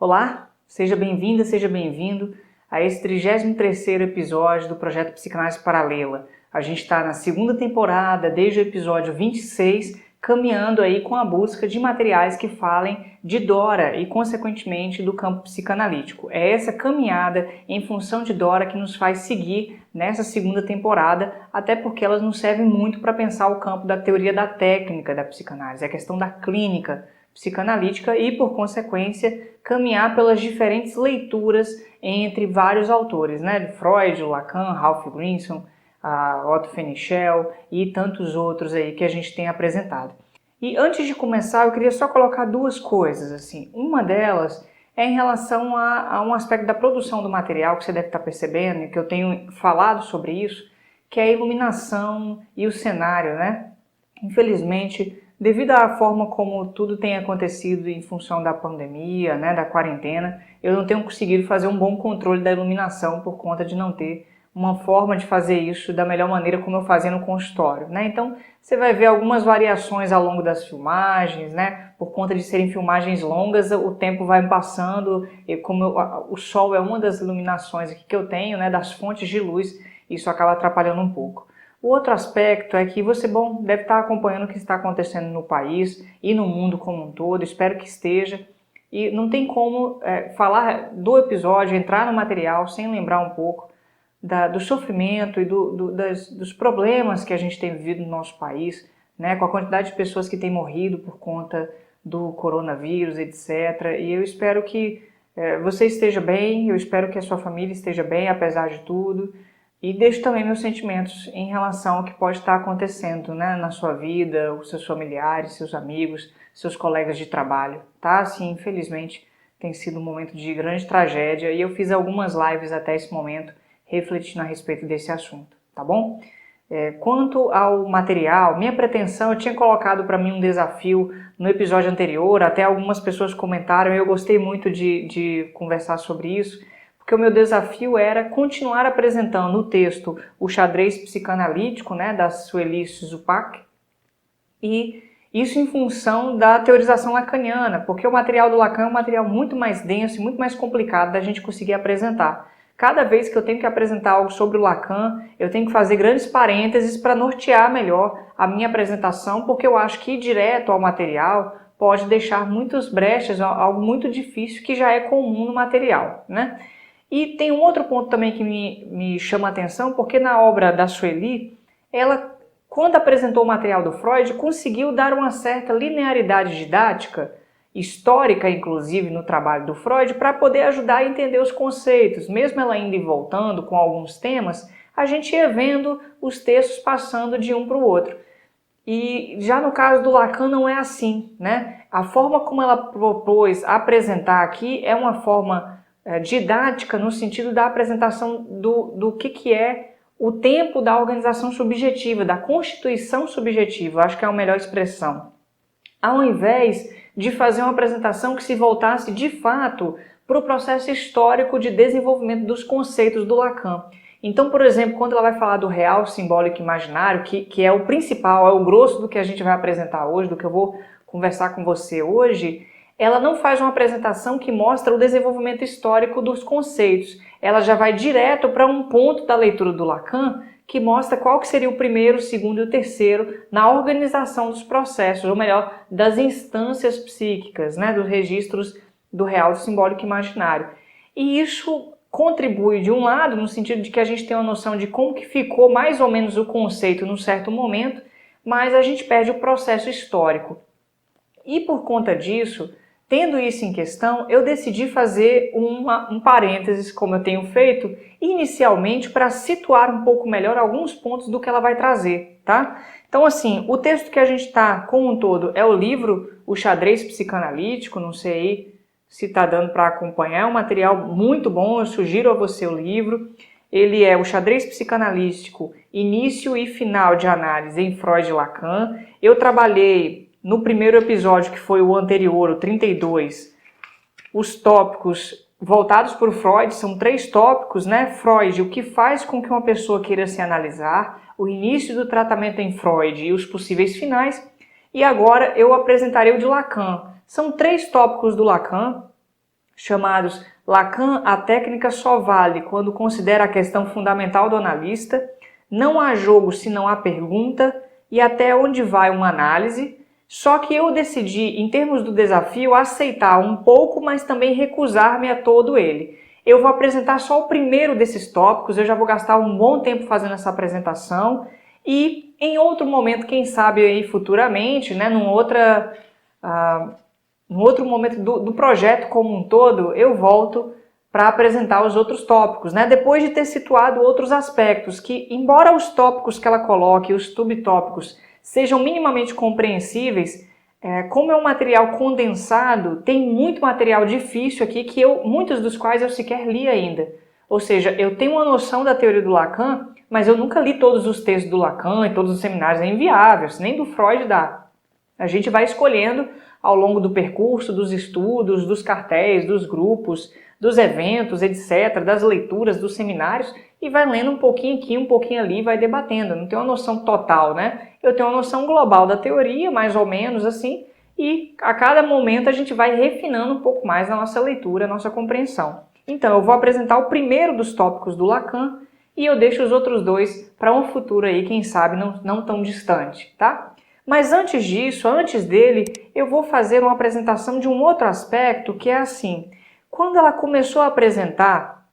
Olá, seja bem-vinda, seja bem-vindo a esse 33º episódio do Projeto Psicanálise Paralela. A gente está na segunda temporada, desde o episódio 26, caminhando aí com a busca de materiais que falem de Dora e, consequentemente, do campo psicanalítico. É essa caminhada em função de Dora que nos faz seguir nessa segunda temporada, até porque elas nos servem muito para pensar o campo da teoria da técnica da psicanálise, a questão da clínica psicanalítica e, por consequência, caminhar pelas diferentes leituras entre vários autores, né? De Freud, Lacan, Ralph Grinson, Otto Fenichel e tantos outros aí que a gente tem apresentado. E antes de começar, eu queria só colocar duas coisas, assim. Uma delas é em relação a um aspecto da produção do material que você deve estar percebendo, e que eu tenho falado sobre isso, que é a iluminação e o cenário, né? Infelizmente, devido à forma como tudo tem acontecido em função da pandemia, né, da quarentena, eu não tenho conseguido fazer um bom controle da iluminação por conta de não ter uma forma de fazer isso da melhor maneira como eu fazia no consultório, né? Então, você vai ver algumas variações ao longo das filmagens, né? Por conta de serem filmagens longas, o tempo vai passando, e o sol é uma das iluminações aqui que eu tenho, né, das fontes de luz, isso acaba atrapalhando um pouco. O outro aspecto é que você, deve estar acompanhando o que está acontecendo no país e no mundo como um todo, espero que esteja. E não tem como falar do episódio, entrar no material sem lembrar um pouco do sofrimento e dos problemas que a gente tem vivido no nosso país, né, com a quantidade de pessoas que têm morrido por conta do coronavírus, etc. E eu espero que você esteja bem, eu espero que a sua família esteja bem, apesar de tudo. E deixo também meus sentimentos em relação ao que pode estar acontecendo, né, na sua vida, os seus familiares, seus amigos, seus colegas de trabalho, tá? Assim, infelizmente, tem sido um momento de grande tragédia e eu fiz algumas lives até esse momento refletindo a respeito desse assunto, tá bom? Quanto ao material, minha pretensão, eu tinha colocado para mim um desafio no episódio anterior, até algumas pessoas comentaram e eu gostei muito de conversar sobre isso, porque o meu desafio era continuar apresentando no texto o xadrez psicanalítico, né, da Sueli Zupac, e isso em função da teorização lacaniana, porque o material do Lacan é um material muito mais denso e muito mais complicado da gente conseguir apresentar. Cada vez que eu tenho que apresentar algo sobre o Lacan, eu tenho que fazer grandes parênteses para nortear melhor a minha apresentação, porque eu acho que ir direto ao material pode deixar muitas brechas, algo muito difícil que já é comum no material, né? E tem um outro ponto também que me chama a atenção, porque na obra da Sueli, ela, quando apresentou o material do Freud, conseguiu dar uma certa linearidade didática, histórica inclusive no trabalho do Freud, para poder ajudar a entender os conceitos. Mesmo ela indo e voltando com alguns temas, a gente ia vendo os textos passando de um para o outro. E já no caso do Lacan não é assim, né? A forma como ela propôs apresentar aqui é uma forma didática no sentido da apresentação do que é o tempo da organização subjetiva, da constituição subjetiva, acho que é a melhor expressão. Ao invés de fazer uma apresentação que se voltasse de fato para o processo histórico de desenvolvimento dos conceitos do Lacan. Então, por exemplo, quando ela vai falar do real, simbólico e imaginário, que é o principal, é o grosso do que a gente vai apresentar hoje, do que eu vou conversar com você hoje, ela não faz uma apresentação que mostra o desenvolvimento histórico dos conceitos. Ela já vai direto para um ponto da leitura do Lacan que mostra qual que seria o primeiro, o segundo e o terceiro na organização dos processos, ou melhor, das instâncias psíquicas, né, dos registros do real, do simbólico e imaginário. E isso contribui, de um lado, no sentido de que a gente tem uma noção de como que ficou mais ou menos o conceito num certo momento, mas a gente perde o processo histórico. E por conta disso, tendo isso em questão, eu decidi fazer um parênteses, como eu tenho feito, inicialmente para situar um pouco melhor alguns pontos do que ela vai trazer, tá? Então, assim, o texto que a gente está, como um todo, é o livro O Xadrez Psicanalítico, não sei se está dando para acompanhar, é um material muito bom, eu sugiro a você o livro. Ele é O Xadrez Psicanalístico, Início e Final de Análise em Freud e Lacan. Eu trabalhei no primeiro episódio, que foi o anterior, o 32, os tópicos voltados por Freud, são 3 tópicos, né? Freud, o que faz com que uma pessoa queira se analisar, o início do tratamento em Freud e os possíveis finais. E agora eu apresentarei o de Lacan. São 3 tópicos do Lacan, chamados Lacan, a técnica só vale quando considera a questão fundamental do analista, Não há jogo se não há pergunta e Até onde vai uma análise. Só que eu decidi, em termos do desafio, aceitar um pouco, mas também recusar-me a todo ele. Eu vou apresentar só o primeiro desses tópicos, eu já vou gastar um bom tempo fazendo essa apresentação e em outro momento, quem sabe aí futuramente, né, num outro momento do projeto como um todo, eu volto para apresentar os outros tópicos, né? Depois de ter situado outros aspectos que, embora os tópicos que ela coloque, os subtópicos, sejam minimamente compreensíveis, como é um material condensado, tem muito material difícil aqui, muitos dos quais eu sequer li ainda. Ou seja, eu tenho uma noção da teoria do Lacan, mas eu nunca li todos os textos do Lacan e todos os seminários, é inviável, nem do Freud dá. A gente vai escolhendo ao longo do percurso, dos estudos, dos cartéis, dos grupos, dos eventos, etc., das leituras, dos seminários, e vai lendo um pouquinho aqui, um pouquinho ali, vai debatendo. Não tem uma noção total, né? Eu tenho uma noção global da teoria, mais ou menos assim, e a cada momento a gente vai refinando um pouco mais a nossa leitura, a nossa compreensão. Então, eu vou apresentar o primeiro dos tópicos do Lacan e eu deixo os outros dois para um futuro aí, quem sabe, não tão distante, tá? Mas antes disso, antes dele, eu vou fazer uma apresentação de um outro aspecto que é assim. Quando ela começou a apresentar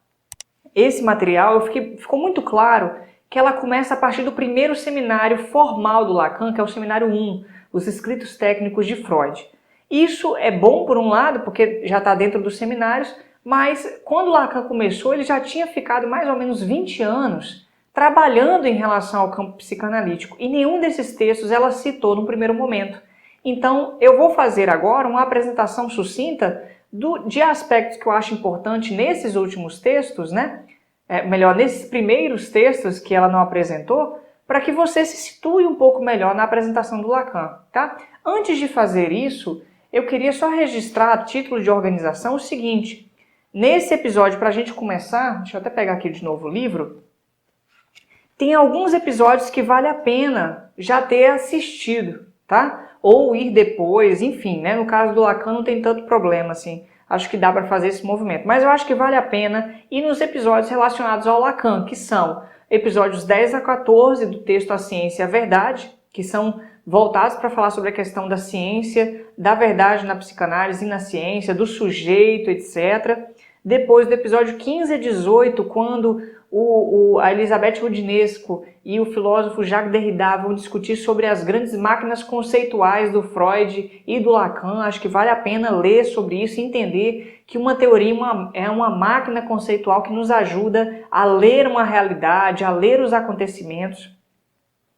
esse material, ficou muito claro que ela começa a partir do primeiro seminário formal do Lacan, que é o seminário 1, os escritos técnicos de Freud. Isso é bom por um lado, porque já está dentro dos seminários, mas quando Lacan começou, ele já tinha ficado mais ou menos 20 anos trabalhando em relação ao campo psicanalítico, e nenhum desses textos ela citou no primeiro momento. Então, eu vou fazer agora uma apresentação sucinta de aspectos que eu acho importante nesses últimos textos, né? Nesses primeiros textos que ela não apresentou, para que você se situe um pouco melhor na apresentação do Lacan, tá? Antes de fazer isso, eu queria só registrar a título de organização o seguinte. Nesse episódio, para a gente começar, deixa eu até pegar aqui de novo o livro, tem alguns episódios que vale a pena já ter assistido, tá? Ou ir depois, enfim, né? No caso do Lacan não tem tanto problema, assim. Acho que dá para fazer esse movimento. Mas eu acho que vale a pena ir nos episódios relacionados ao Lacan, que são episódios 10 a 14 do texto A Ciência e a Verdade, que são voltados para falar sobre a questão da ciência, da verdade na psicanálise e na ciência, do sujeito, etc. Depois do episódio 15 a 18, quando a Elisabeth Roudinesco e o filósofo Jacques Derrida vão discutir sobre as grandes máquinas conceituais do Freud e do Lacan. Acho que vale a pena ler sobre isso e entender que uma teoria é uma máquina conceitual que nos ajuda a ler uma realidade, a ler os acontecimentos.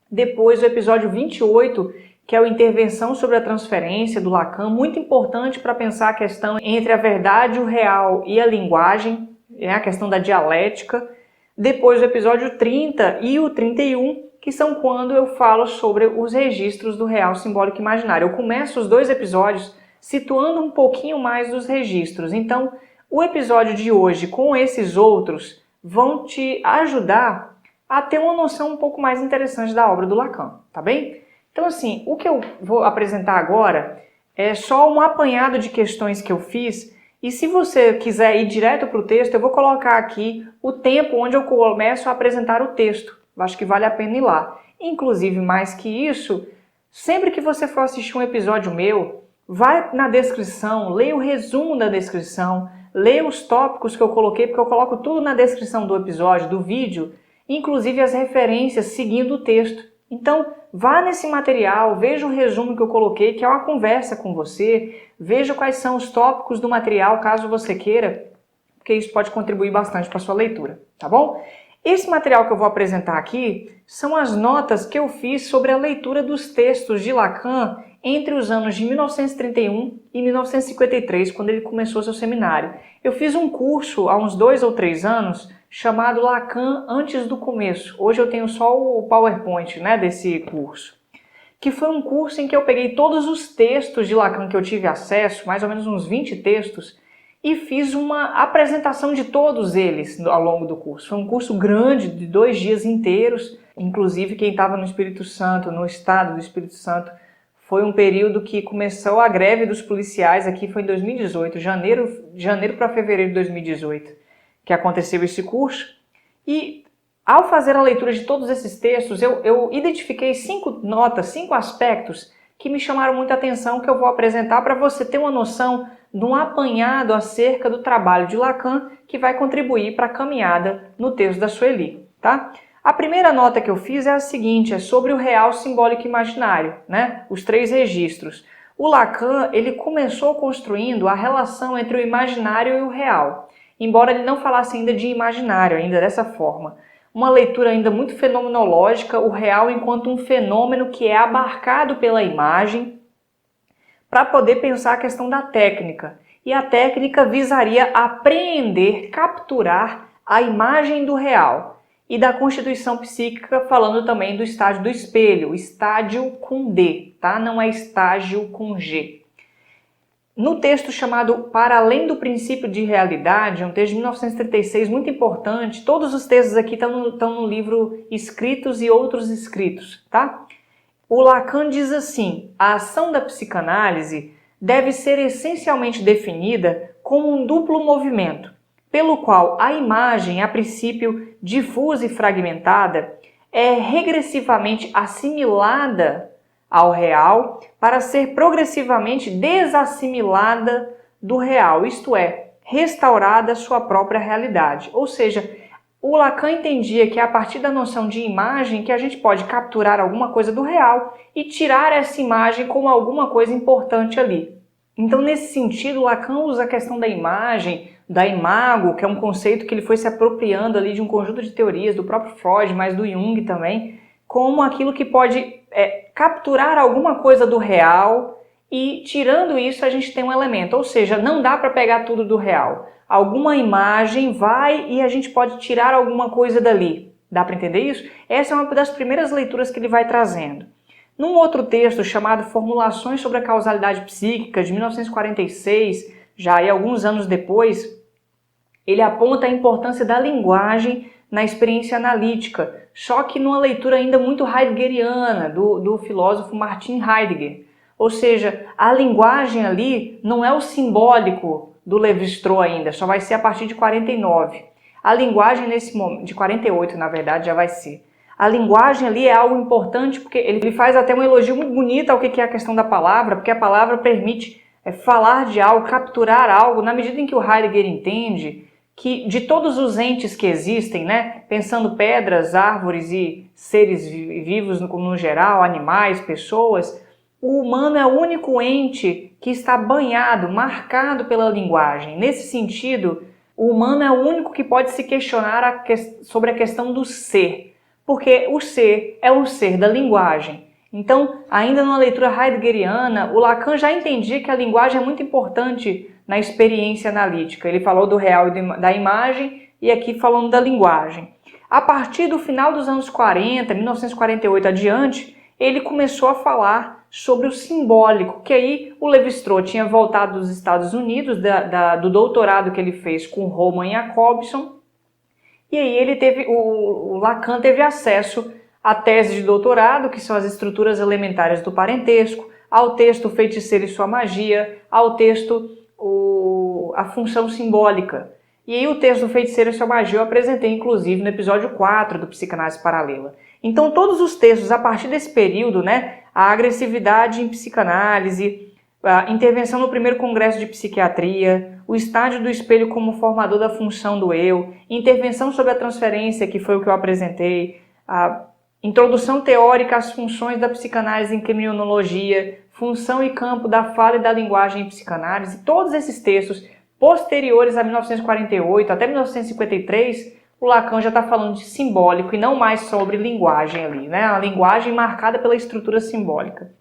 Depois o episódio 28, que é a intervenção sobre a transferência do Lacan, muito importante para pensar a questão entre a verdade, o real e a linguagem, a questão da dialética. Depois o episódio 30 e o 31, que são quando eu falo sobre os registros do real simbólico e imaginário. Eu começo os dois episódios situando um pouquinho mais dos registros. Então, o episódio de hoje com esses outros vão te ajudar a ter uma noção um pouco mais interessante da obra do Lacan, tá bem? Então, assim, o que eu vou apresentar agora é só um apanhado de questões que eu fiz. E se você quiser ir direto para o texto, eu vou colocar aqui o tempo onde eu começo a apresentar o texto. Eu acho que vale a pena ir lá. Inclusive, mais que isso, sempre que você for assistir um episódio meu, vai na descrição, leia o resumo da descrição, leia os tópicos que eu coloquei, porque eu coloco tudo na descrição do episódio, do vídeo, inclusive as referências seguindo o texto. Então, vá nesse material, veja o resumo que eu coloquei, que é uma conversa com você, veja quais são os tópicos do material, caso você queira, porque isso pode contribuir bastante para a sua leitura, tá bom? Esse material que eu vou apresentar aqui são as notas que eu fiz sobre a leitura dos textos de Lacan entre os anos de 1931 e 1953, quando ele começou seu seminário. Eu fiz um curso há uns 2 ou 3 anos, chamado Lacan antes do começo. Hoje eu tenho só o PowerPoint, né, desse curso. Que foi um curso em que eu peguei todos os textos de Lacan que eu tive acesso, mais ou menos uns 20 textos, e fiz uma apresentação de todos eles ao longo do curso. Foi um curso grande, de 2 dias inteiros. Inclusive, quem estava no Espírito Santo, no estado do Espírito Santo, foi um período que começou a greve dos policiais, aqui foi em 2018, janeiro para fevereiro de 2018, que aconteceu esse curso. E ao fazer a leitura de todos esses textos, eu identifiquei 5 notas, 5 aspectos que me chamaram muita atenção, que eu vou apresentar para você ter uma noção de um apanhado acerca do trabalho de Lacan, que vai contribuir para a caminhada no texto da Sueli, tá? A primeira nota que eu fiz é a seguinte, é sobre o real, simbólico e imaginário, né? Os 3 registros. O Lacan, ele começou construindo a relação entre o imaginário e o real, embora ele não falasse ainda de imaginário, ainda dessa forma. Uma leitura ainda muito fenomenológica, o real enquanto um fenômeno que é abarcado pela imagem, para poder pensar a questão da técnica. E a técnica visaria apreender, capturar a imagem do real. E da constituição psíquica, falando também do estágio do espelho, estádio com D, tá? Não é estágio com G. No texto chamado Para Além do Princípio de Realidade, um texto de 1936 muito importante, todos os textos aqui estão no livro Escritos e Outros Escritos, tá? O Lacan diz assim, a ação da psicanálise deve ser essencialmente definida como um duplo movimento, pelo qual a imagem, a princípio difusa e fragmentada, é regressivamente assimilada ao real para ser progressivamente desassimilada do real, isto é, restaurada à sua própria realidade. Ou seja, o Lacan entendia que é a partir da noção de imagem que a gente pode capturar alguma coisa do real e tirar essa imagem como alguma coisa importante ali. Então, nesse sentido, Lacan usa a questão da imagem, da imago, que é um conceito que ele foi se apropriando ali de um conjunto de teorias do próprio Freud, mas do Jung também, como aquilo que pode capturar alguma coisa do real e, tirando isso, a gente tem um elemento. Ou seja, não dá para pegar tudo do real. Alguma imagem vai e a gente pode tirar alguma coisa dali. Dá para entender isso? Essa é uma das primeiras leituras que ele vai trazendo. Num outro texto chamado Formulações sobre a Causalidade Psíquica, de 1946, já aí alguns anos depois, ele aponta a importância da linguagem na experiência analítica, só que numa leitura ainda muito heideggeriana, do filósofo Martin Heidegger. Ou seja, a linguagem ali não é o simbólico do Lévi-Strauss ainda, só vai ser a partir de 49. A linguagem nesse momento, de 48 na verdade, já vai ser. A linguagem ali é algo importante porque ele faz até um elogio muito bonito ao que é a questão da palavra, porque a palavra permite falar de algo, capturar algo, na medida em que o Heidegger entende que de todos os entes que existem, né, pensando pedras, árvores e seres vivos no geral, animais, pessoas, o humano é o único ente que está banhado, marcado pela linguagem. Nesse sentido, o humano é o único que pode se questionar sobre a questão do ser, porque o ser é um ser da linguagem. Então, ainda numa leitura heideggeriana, o Lacan já entendia que a linguagem é muito importante na experiência analítica. Ele falou do real e da imagem e aqui falando da linguagem. A partir do final dos anos 40, 1948 adiante, ele começou a falar sobre o simbólico, que aí o Lévi-Strauss tinha voltado dos Estados Unidos, do doutorado que ele fez com Roman Jakobson, e aí ele o Lacan teve acesso à tese de doutorado, que são as estruturas elementares do parentesco, ao texto Feiticeiro e Sua Magia, ao texto A Função Simbólica. E aí o texto Feiticeiro e Sua Magia eu apresentei, inclusive, no episódio 4 do Psicanálise Paralela. Então todos os textos, a partir desse período, né, a agressividade em psicanálise, a intervenção no primeiro congresso de psiquiatria, o estágio do espelho como formador da função do eu, intervenção sobre a transferência, que foi o que eu apresentei, a introdução teórica às funções da psicanálise em criminologia, função e campo da fala e da linguagem em psicanálise, todos esses textos posteriores a 1948 até 1953, o Lacan já está falando de simbólico e não mais sobre linguagem ali, né? A linguagem marcada pela estrutura simbólica.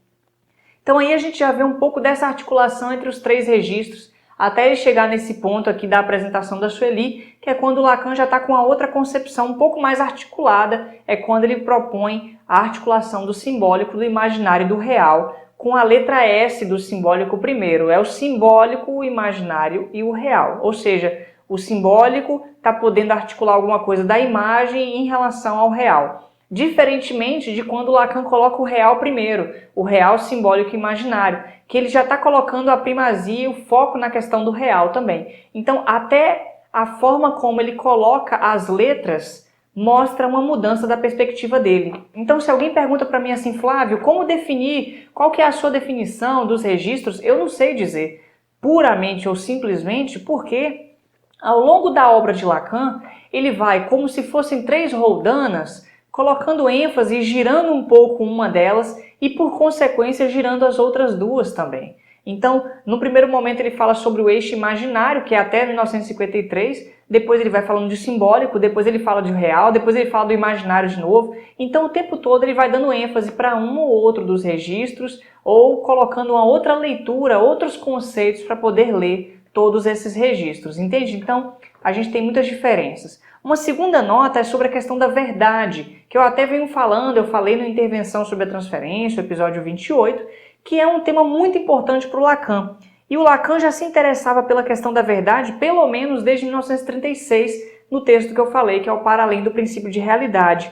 Então aí a gente já vê um pouco dessa articulação entre os 3 registros, até ele chegar nesse ponto aqui da apresentação da Sueli, que é quando o Lacan já está com a outra concepção um pouco mais articulada, é quando ele propõe a articulação do simbólico, do imaginário e do real, com a letra S do simbólico primeiro. É o simbólico, o imaginário e o real. Ou seja, o simbólico está podendo articular alguma coisa da imagem em relação ao real. Diferentemente de quando Lacan coloca o real primeiro, o real simbólico imaginário, que ele já está colocando a primazia e o foco na questão do real também. Então, até a forma como ele coloca as letras mostra uma mudança da perspectiva dele. Então, se alguém pergunta para mim assim, Flávio, como definir, qual que é a sua definição dos registros? Eu não sei dizer puramente ou simplesmente porque ao longo da obra de Lacan, ele vai como se fossem 3 roldanas, colocando ênfase e girando um pouco uma delas e, por consequência, girando as outras 2 também. Então, no primeiro momento ele fala sobre o eixo imaginário, que é até 1953, depois ele vai falando de simbólico, depois ele fala de real, depois ele fala do imaginário de novo. Então, o tempo todo ele vai dando ênfase para um ou outro dos registros ou colocando uma outra leitura, outros conceitos para poder ler todos esses registros, entende? Então, a gente tem muitas diferenças. Uma segunda nota é sobre a questão da verdade, que eu até venho falando, eu falei na intervenção sobre a transferência, o episódio 28, que é um tema muito importante para o Lacan. E o Lacan já se interessava pela questão da verdade, pelo menos desde 1936, no texto que eu falei, que é o Para Além do Princípio de Realidade.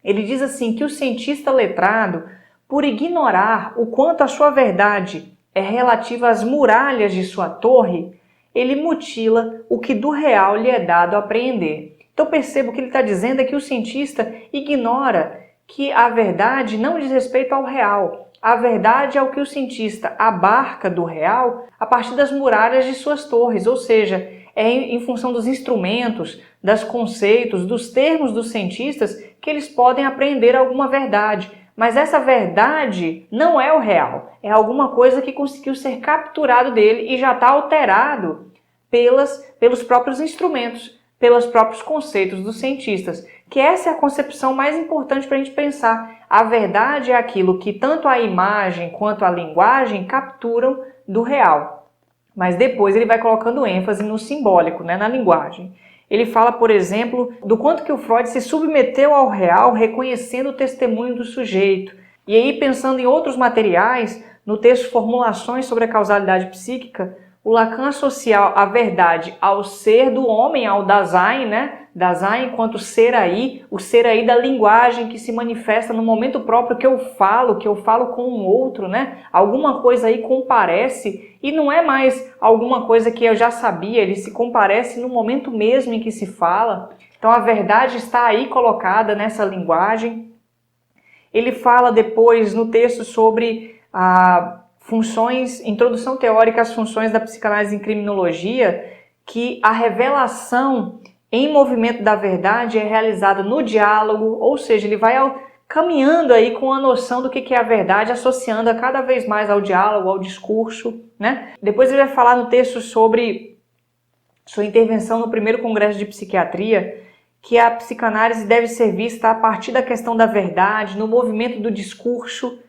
Ele diz assim que o cientista letrado, por ignorar o quanto a sua verdade é relativa às muralhas de sua torre, ele mutila o que do real lhe é dado a apreender. Então percebo que ele está dizendo é que o cientista ignora que a verdade não diz respeito ao real. A verdade é o que o cientista abarca do real a partir das muralhas de suas torres, ou seja, é em função dos instrumentos, dos conceitos, dos termos dos cientistas que eles podem apreender alguma verdade. Mas essa verdade não é o real, é alguma coisa que conseguiu ser capturado dele e já está alterado pelos próprios instrumentos, pelos próprios conceitos dos cientistas. Que essa é a concepção mais importante para a gente pensar. A verdade é aquilo que tanto a imagem quanto a linguagem capturam do real. Mas depois ele vai colocando ênfase no simbólico, na linguagem. Ele fala, por exemplo, do quanto que o Freud se submeteu ao real, reconhecendo o testemunho do sujeito. E aí, pensando em outros materiais, no texto Formulações sobre a Causalidade Psíquica, o Lacan associa a verdade ao ser do homem, ao Dasein, Dasein enquanto ser aí, o ser aí da linguagem que se manifesta no momento próprio que eu falo com um outro, Alguma coisa aí comparece e não é mais alguma coisa que eu já sabia, ele se comparece no momento mesmo em que se fala. Então a verdade está aí colocada nessa linguagem. Ele fala depois no texto sobre introdução teórica às funções da psicanálise em criminologia, que a revelação em movimento da verdade é realizada no diálogo, ou seja, ele vai caminhando aí com a noção do que é a verdade, associando-a cada vez mais ao diálogo, ao discurso, Depois ele vai falar no texto sobre sua intervenção no primeiro congresso de psiquiatria, que a psicanálise deve ser vista a partir da questão da verdade, no movimento do discurso,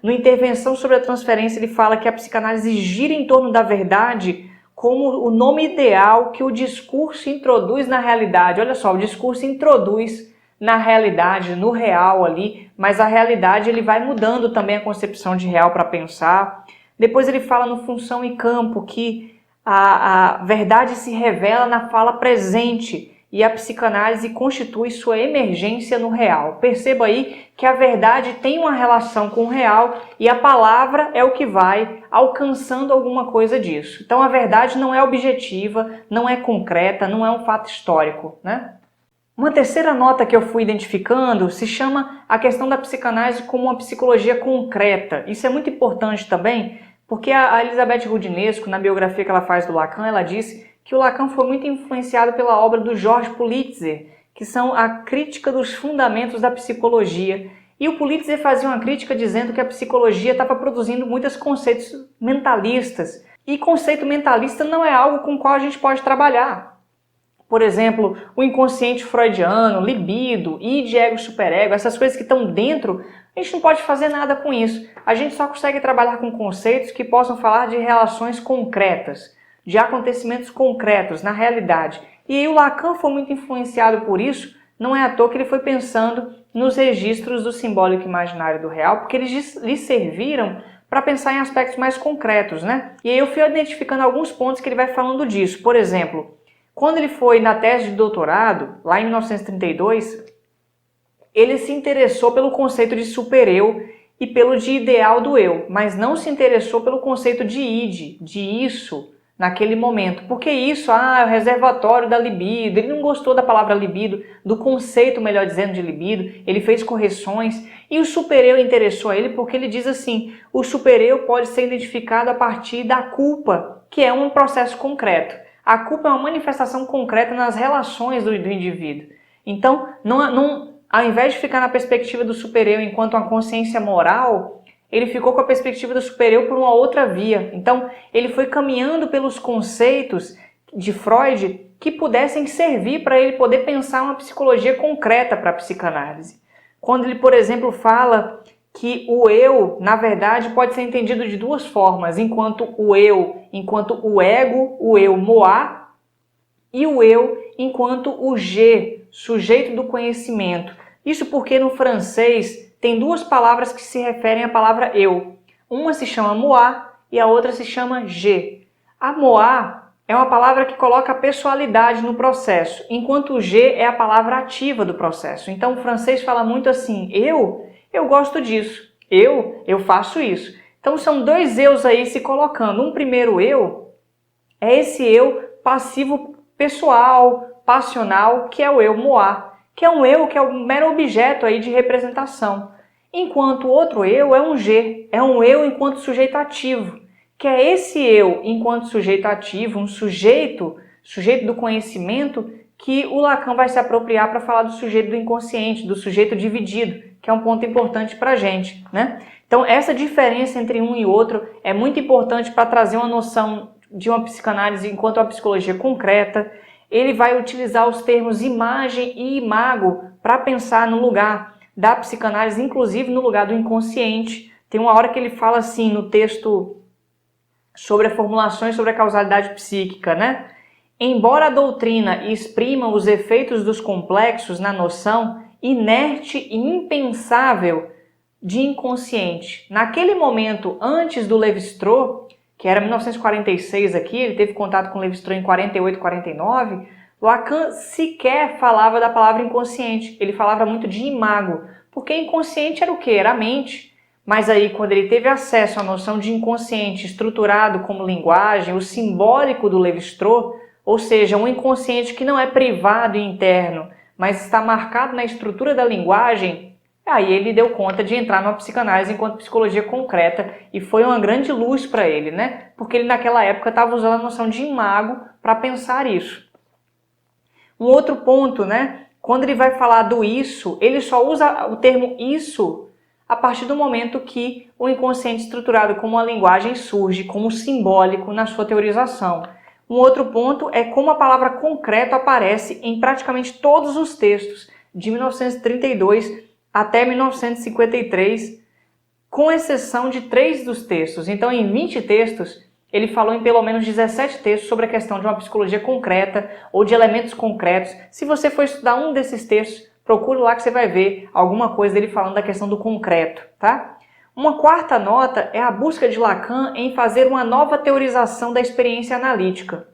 No Intervenção sobre a Transferência, ele fala que a psicanálise gira em torno da verdade como o nome ideal que o discurso introduz na realidade. Olha só, o discurso introduz na realidade, no real ali, mas a realidade ele vai mudando também a concepção de real para pensar. Depois ele fala no Função e Campo que a verdade se revela na fala presente, e a psicanálise constitui sua emergência no real. Perceba aí que a verdade tem uma relação com o real e a palavra é o que vai alcançando alguma coisa disso. Então a verdade não é objetiva, não é concreta, não é um fato histórico, Uma terceira nota que eu fui identificando se chama a questão da psicanálise como uma psicologia concreta. Isso é muito importante também, porque a Elizabeth Roudinesco, na biografia que ela faz do Lacan, ela disse que o Lacan foi muito influenciado pela obra do George Pulitzer, que são a crítica dos fundamentos da psicologia. E o Pulitzer fazia uma crítica dizendo que a psicologia estava produzindo muitos conceitos mentalistas. E conceito mentalista não é algo com o qual a gente pode trabalhar. Por exemplo, o inconsciente freudiano, libido, id, ego, superego, essas coisas que estão dentro, a gente não pode fazer nada com isso. A gente só consegue trabalhar com conceitos que possam falar de relações concretas, de acontecimentos concretos na realidade. E aí o Lacan foi muito influenciado por isso, não é à toa que ele foi pensando nos registros do simbólico imaginário do real, porque eles lhe serviram para pensar em aspectos mais concretos, E aí eu fui identificando alguns pontos que ele vai falando disso. Por exemplo, quando ele foi na tese de doutorado, lá em 1932, ele se interessou pelo conceito de supereu e pelo de ideal do eu, mas não se interessou pelo conceito de id, de isso, naquele momento. Porque isso, é o reservatório da libido. Ele não gostou da palavra libido, do conceito, melhor dizendo, de libido. Ele fez correções. E o supereu interessou a ele porque ele diz assim, o supereu pode ser identificado a partir da culpa, que é um processo concreto. A culpa é uma manifestação concreta nas relações do indivíduo. Então, ao invés de ficar na perspectiva do supereu enquanto uma consciência moral, ele ficou com a perspectiva do supereu por uma outra via. Então, ele foi caminhando pelos conceitos de Freud que pudessem servir para ele poder pensar uma psicologia concreta para a psicanálise. Quando ele, por exemplo, fala que o eu, na verdade, pode ser entendido de duas formas, enquanto o ego, o eu moá, e o eu enquanto o G, sujeito do conhecimento. Isso porque no francês tem duas palavras que se referem à palavra eu. Uma se chama moi e a outra se chama G. A moi é uma palavra que coloca a pessoalidade no processo, enquanto o G é a palavra ativa do processo. Então o francês fala muito assim, eu gosto disso, eu faço isso. Então são dois eus aí se colocando. Um primeiro eu é esse eu passivo pessoal, passional, que é o eu moi, que é um eu que é um mero objeto aí de representação. Enquanto o outro eu é um G, é um eu enquanto sujeito ativo, que é esse eu enquanto sujeito ativo, um sujeito do conhecimento, que o Lacan vai se apropriar para falar do sujeito do inconsciente, do sujeito dividido, que é um ponto importante para a gente, né? Então essa diferença entre um e outro é muito importante para trazer uma noção de uma psicanálise enquanto uma psicologia concreta. Ele vai utilizar os termos imagem e imago para pensar no lugar da psicanálise, inclusive no lugar do inconsciente. Tem uma hora que ele fala assim no texto sobre as formulações sobre a causalidade psíquica, né? Embora a doutrina exprima os efeitos dos complexos na noção inerte e impensável de inconsciente, naquele momento antes do Lévi-Strauss, que era 1946 aqui, ele teve contato com Lévi-Strauss em 48, 49, Lacan sequer falava da palavra inconsciente, ele falava muito de imago, porque inconsciente era o quê? Era a mente. Mas aí, quando ele teve acesso à noção de inconsciente estruturado como linguagem, o simbólico do Lévi-Strauss, ou seja, um inconsciente que não é privado e interno, mas está marcado na estrutura da linguagem, aí ele deu conta de entrar numa psicanálise enquanto psicologia concreta e foi uma grande luz para ele, né? Porque ele naquela época estava usando a noção de imago para pensar isso. Um outro ponto, né? Quando ele vai falar do isso, ele só usa o termo isso a partir do momento que o inconsciente estruturado como uma linguagem surge como simbólico na sua teorização. Um outro ponto é como a palavra concreto aparece em praticamente todos os textos, de 1932 até 1953, com exceção de 3 dos textos. Então, em 20 textos, ele falou em pelo menos 17 textos sobre a questão de uma psicologia concreta ou de elementos concretos. Se você for estudar um desses textos, procure lá que você vai ver alguma coisa dele falando da questão do concreto, tá? Uma quarta nota é a busca de Lacan em fazer uma nova teorização da experiência analítica.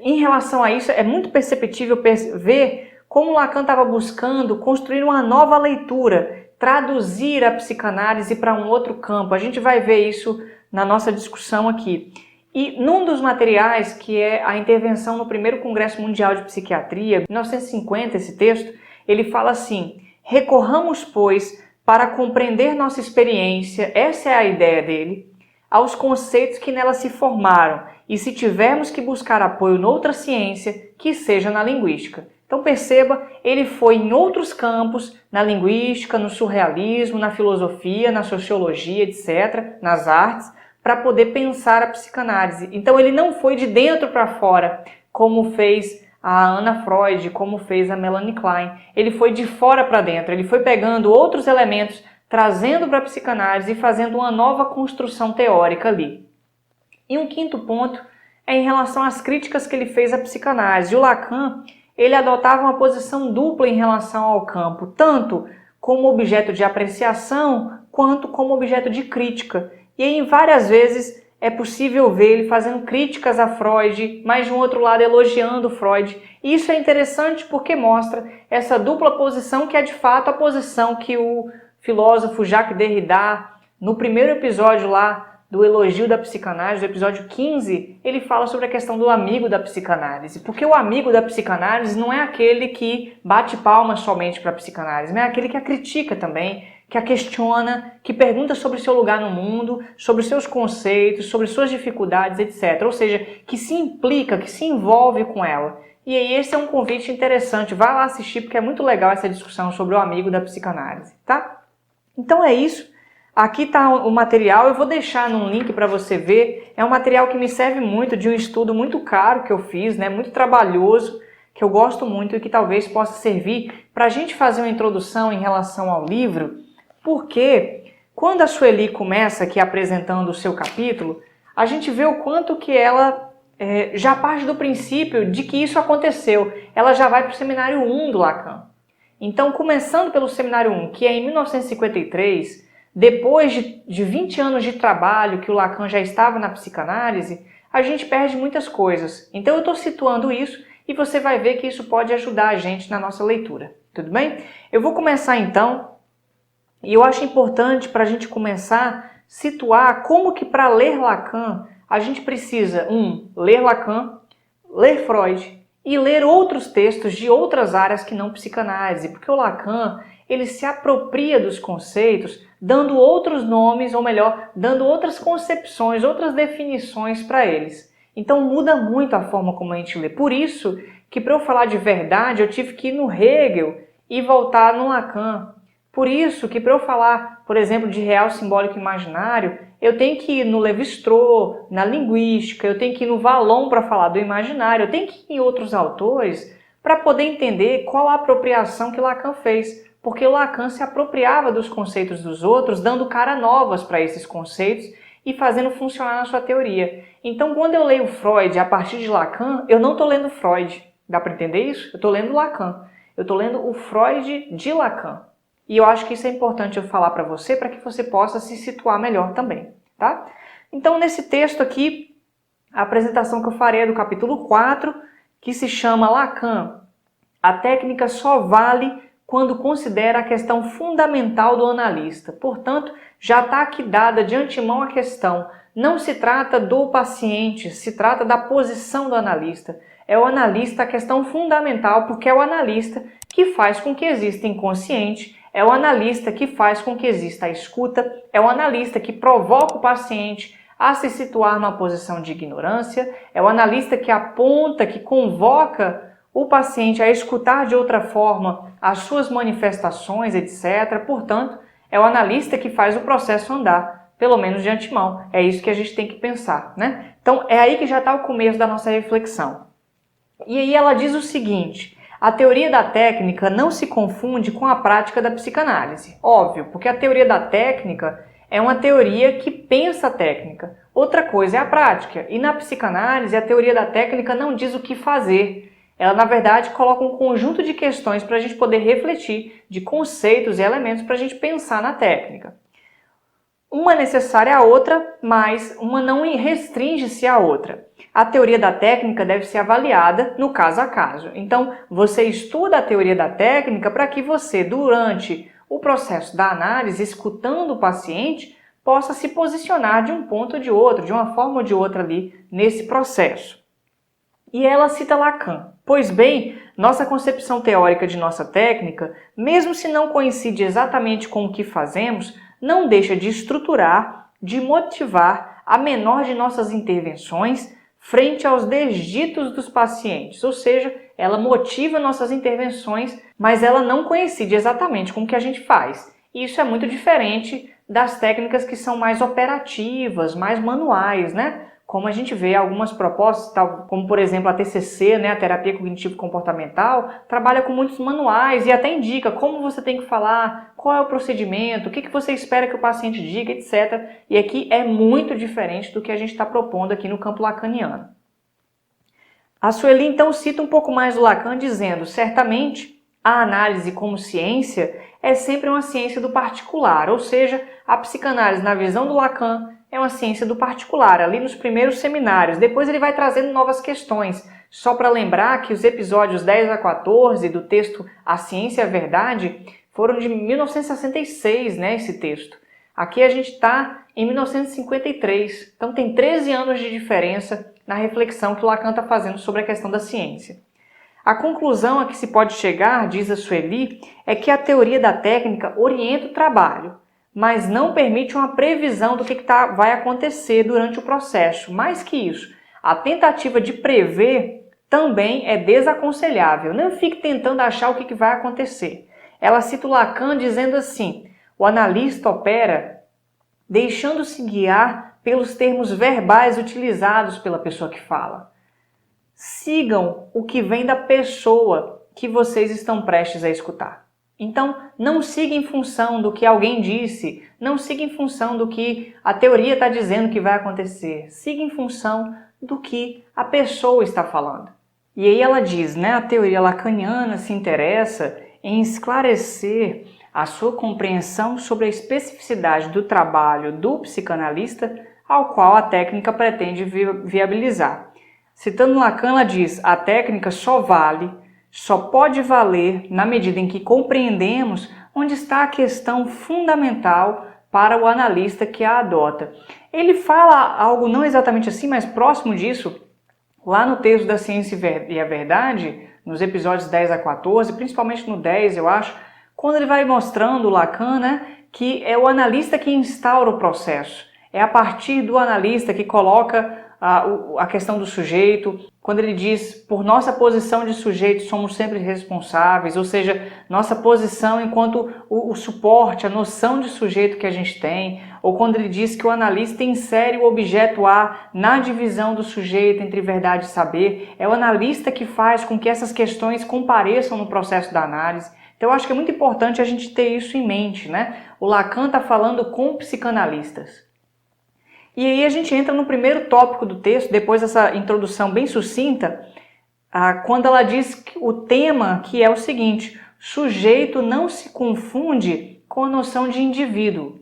Em relação a isso, é muito perceptível ver como Lacan estava buscando construir uma nova leitura, traduzir a psicanálise para um outro campo. A gente vai ver isso na nossa discussão aqui. E num dos materiais, que é a intervenção no primeiro Congresso Mundial de Psiquiatria, 1950, esse texto, ele fala assim: recorramos, pois, para compreender nossa experiência, essa é a ideia dele, aos conceitos que nela se formaram, e se tivermos que buscar apoio noutra ciência, que seja na linguística. Então perceba, ele foi em outros campos, na linguística, no surrealismo, na filosofia, na sociologia, etc., nas artes, para poder pensar a psicanálise. Então ele não foi de dentro para fora, como fez a Anna Freud, como fez a Melanie Klein. Ele foi de fora para dentro, ele foi pegando outros elementos, trazendo para a psicanálise e fazendo uma nova construção teórica ali. E um quinto ponto é em relação às críticas que ele fez à psicanálise. O Lacan, ele adotava uma posição dupla em relação ao campo, tanto como objeto de apreciação, quanto como objeto de crítica. E em várias vezes é possível ver ele fazendo críticas a Freud, mas de um outro lado elogiando Freud. E isso é interessante porque mostra essa dupla posição que é de fato a posição que o filósofo Jacques Derrida, no primeiro episódio lá do Elogio da Psicanálise, do episódio 15, ele fala sobre a questão do amigo da psicanálise. Porque o amigo da psicanálise não é aquele que bate palmas somente para a psicanálise, mas é aquele que a critica também, que a questiona, que pergunta sobre seu lugar no mundo, sobre seus conceitos, sobre suas dificuldades, etc. Ou seja, que se implica, que se envolve com ela. E aí esse é um convite interessante, vai lá assistir porque é muito legal essa discussão sobre o amigo da psicanálise, tá? Então é isso. Aqui está o material, eu vou deixar num link para você ver. É um material que me serve muito, de um estudo muito caro que eu fiz, né? Muito trabalhoso, que eu gosto muito e que talvez possa servir para a gente fazer uma introdução em relação ao livro, porque quando a Sueli começa aqui apresentando o seu capítulo, a gente vê o quanto que ela já parte do princípio de que isso aconteceu. Ela já vai para o seminário 1 do Lacan. Então, começando pelo seminário 1, que é em 1953, depois de 20 anos de trabalho que o Lacan já estava na psicanálise, a gente perde muitas coisas. Então eu estou situando isso e você vai ver que isso pode ajudar a gente na nossa leitura. Tudo bem? Eu vou começar então, e eu acho importante para a gente começar situar como que para ler Lacan a gente precisa, ler Lacan, ler Freud e ler outros textos de outras áreas que não psicanálise, porque o Lacan ele se apropria dos conceitos dando outros nomes, ou melhor, dando outras concepções, outras definições para eles. Então muda muito a forma como a gente lê. Por isso que para eu falar de verdade eu tive que ir no Hegel e voltar no Lacan. Por isso que para eu falar, por exemplo, de real, simbólico e imaginário, eu tenho que ir no Lévi-Strauss, na linguística, eu tenho que ir no Vallon para falar do imaginário, eu tenho que ir em outros autores para poder entender qual a apropriação que Lacan fez. Porque o Lacan se apropriava dos conceitos dos outros, dando cara novas para esses conceitos e fazendo funcionar na sua teoria. Então, quando eu leio Freud a partir de Lacan, eu não estou lendo Freud. Dá para entender isso? Eu estou lendo Lacan. Eu estou lendo o Freud de Lacan. E eu acho que isso é importante eu falar para você, para que você possa se situar melhor também, tá? Então, nesse texto aqui, a apresentação que eu farei é do capítulo 4, que se chama Lacan. A técnica só vale quando considera a questão fundamental do analista. Portanto, já está aqui dada de antemão a questão. Não se trata do paciente, se trata da posição do analista. É o analista a questão fundamental, porque é o analista que faz com que exista inconsciente, é o analista que faz com que exista a escuta, é o analista que provoca o paciente a se situar numa posição de ignorância, é o analista que aponta, que convoca o paciente a escutar de outra forma as suas manifestações, etc. Portanto, é o analista que faz o processo andar, pelo menos de antemão. É isso que a gente tem que pensar, né? Então, é aí que já está o começo da nossa reflexão. E aí ela diz o seguinte: a teoria da técnica não se confunde com a prática da psicanálise. Óbvio, porque a teoria da técnica é uma teoria que pensa a técnica. Outra coisa é a prática. E na psicanálise, a teoria da técnica não diz o que fazer. Ela, na verdade, coloca um conjunto de questões para a gente poder refletir, de conceitos e elementos para a gente pensar na técnica. Uma é necessária à outra, mas uma não restringe-se à outra. A teoria da técnica deve ser avaliada no caso a caso. Então, você estuda a teoria da técnica para que você, durante o processo da análise, escutando o paciente, possa se posicionar de um ponto ou de outro, de uma forma ou de outra ali nesse processo. E ela cita Lacan. Pois bem, nossa concepção teórica de nossa técnica, mesmo se não coincide exatamente com o que fazemos, não deixa de estruturar, de motivar a menor de nossas intervenções frente aos desditos dos pacientes. Ou seja, ela motiva nossas intervenções, mas ela não coincide exatamente com o que a gente faz. E isso é muito diferente das técnicas que são mais operativas, mais manuais, né? Como a gente vê algumas propostas, como por exemplo a TCC, né, a Terapia Cognitivo-Comportamental, trabalha com muitos manuais e até indica como você tem que falar, qual é o procedimento, o que você espera que o paciente diga, etc. E aqui é muito diferente do que a gente está propondo aqui no campo lacaniano. A Sueli então cita um pouco mais do Lacan dizendo: certamente a análise como ciência é sempre uma ciência do particular, ou seja, a psicanálise na visão do Lacan é uma ciência do particular, ali nos primeiros seminários. Depois ele vai trazendo novas questões. Só para lembrar que os episódios 10 a 14 do texto A Ciência e a Verdade foram de 1966, né, esse texto. Aqui a gente está em 1953, então tem 13 anos de diferença na reflexão que o Lacan está fazendo sobre a questão da ciência. A conclusão a que se pode chegar, diz a Sueli, é que a teoria da técnica orienta o trabalho, mas não permite uma previsão do que vai acontecer durante o processo. Mais que isso, a tentativa de prever também é desaconselhável. Não fique tentando achar o que vai acontecer. Ela cita o Lacan dizendo assim: o analista opera deixando-se guiar pelos termos verbais utilizados pela pessoa que fala. Sigam o que vem da pessoa que vocês estão prestes a escutar. Então, não siga em função do que alguém disse, não siga em função do que a teoria está dizendo que vai acontecer. Siga em função do que a pessoa está falando. E aí ela diz, né, a teoria lacaniana se interessa em esclarecer a sua compreensão sobre a especificidade do trabalho do psicanalista ao qual a técnica pretende viabilizar. Citando Lacan, ela diz: a técnica só pode valer na medida em que compreendemos onde está a questão fundamental para o analista que a adota. Ele fala algo não exatamente assim, mas próximo disso, lá no texto da Ciência e a Verdade, nos episódios 10 a 14, principalmente no 10, eu acho, quando ele vai mostrando o Lacan, né, que é o analista que instaura o processo. É a partir do analista que coloca a questão do sujeito, quando ele diz, por nossa posição de sujeito somos sempre responsáveis, ou seja, nossa posição enquanto o suporte, a noção de sujeito que a gente tem, ou quando ele diz que o analista insere o objeto A na divisão do sujeito entre verdade e saber, é o analista que faz com que essas questões compareçam no processo da análise. Então eu acho que é muito importante a gente ter isso em mente, né? O Lacan está falando com psicanalistas. E aí a gente entra no primeiro tópico do texto, depois dessa introdução bem sucinta, quando ela diz que o tema que é o seguinte: sujeito não se confunde com a noção de indivíduo.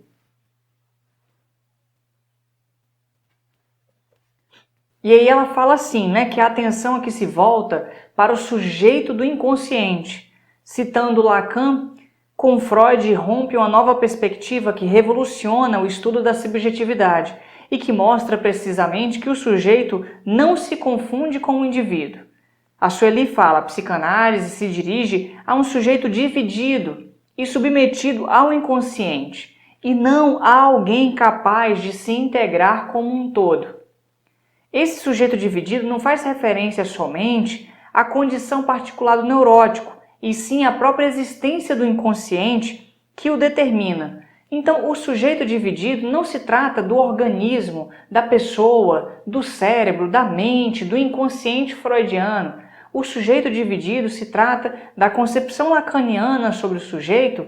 E aí ela fala assim, né, que a atenção aqui se volta para o sujeito do inconsciente. Citando Lacan, com Freud rompe uma nova perspectiva que revoluciona o estudo da subjetividade e que mostra precisamente que o sujeito não se confunde com o indivíduo. A Sueli fala: a psicanálise se dirige a um sujeito dividido e submetido ao inconsciente, e não a alguém capaz de se integrar como um todo. Esse sujeito dividido não faz referência somente à condição particular do neurótico, e sim à própria existência do inconsciente que o determina. Então, o sujeito dividido não se trata do organismo, da pessoa, do cérebro, da mente, do inconsciente freudiano. O sujeito dividido se trata da concepção lacaniana sobre o sujeito,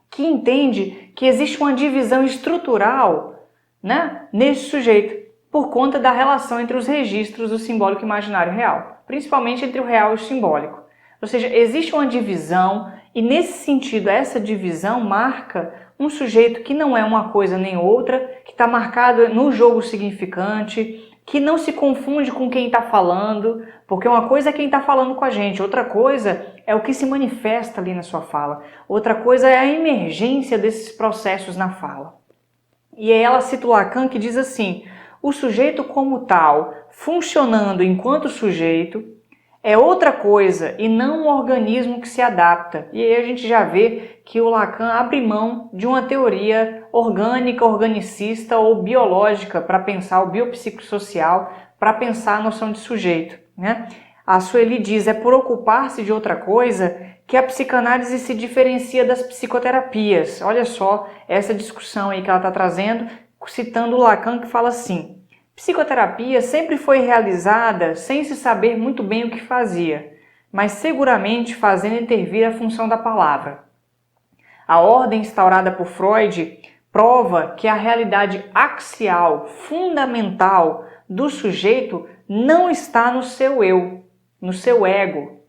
que entende que existe uma divisão estrutural, né, nesse sujeito, por conta da relação entre os registros do simbólico imaginário e real, principalmente entre o real e o simbólico. Ou seja, existe uma divisão e, nesse sentido, essa divisão marca um sujeito que não é uma coisa nem outra, que está marcado no jogo significante, que não se confunde com quem está falando, porque uma coisa é quem está falando com a gente, outra coisa é o que se manifesta ali na sua fala, outra coisa é a emergência desses processos na fala. E aí ela cita o Lacan, que diz assim: o sujeito como tal, funcionando enquanto sujeito, é outra coisa e não um organismo que se adapta. E aí a gente já vê que o Lacan abre mão de uma teoria orgânica, organicista ou biológica para pensar o biopsicossocial, para pensar a noção de sujeito, né? A Sueli diz: é por ocupar-se de outra coisa que a psicanálise se diferencia das psicoterapias. Olha só essa discussão aí que ela está trazendo, citando o Lacan, que fala assim: psicoterapia sempre foi realizada sem se saber muito bem o que fazia, mas seguramente fazendo intervir a função da palavra. A ordem instaurada por Freud prova que a realidade axial, fundamental do sujeito não está no seu eu, no seu ego.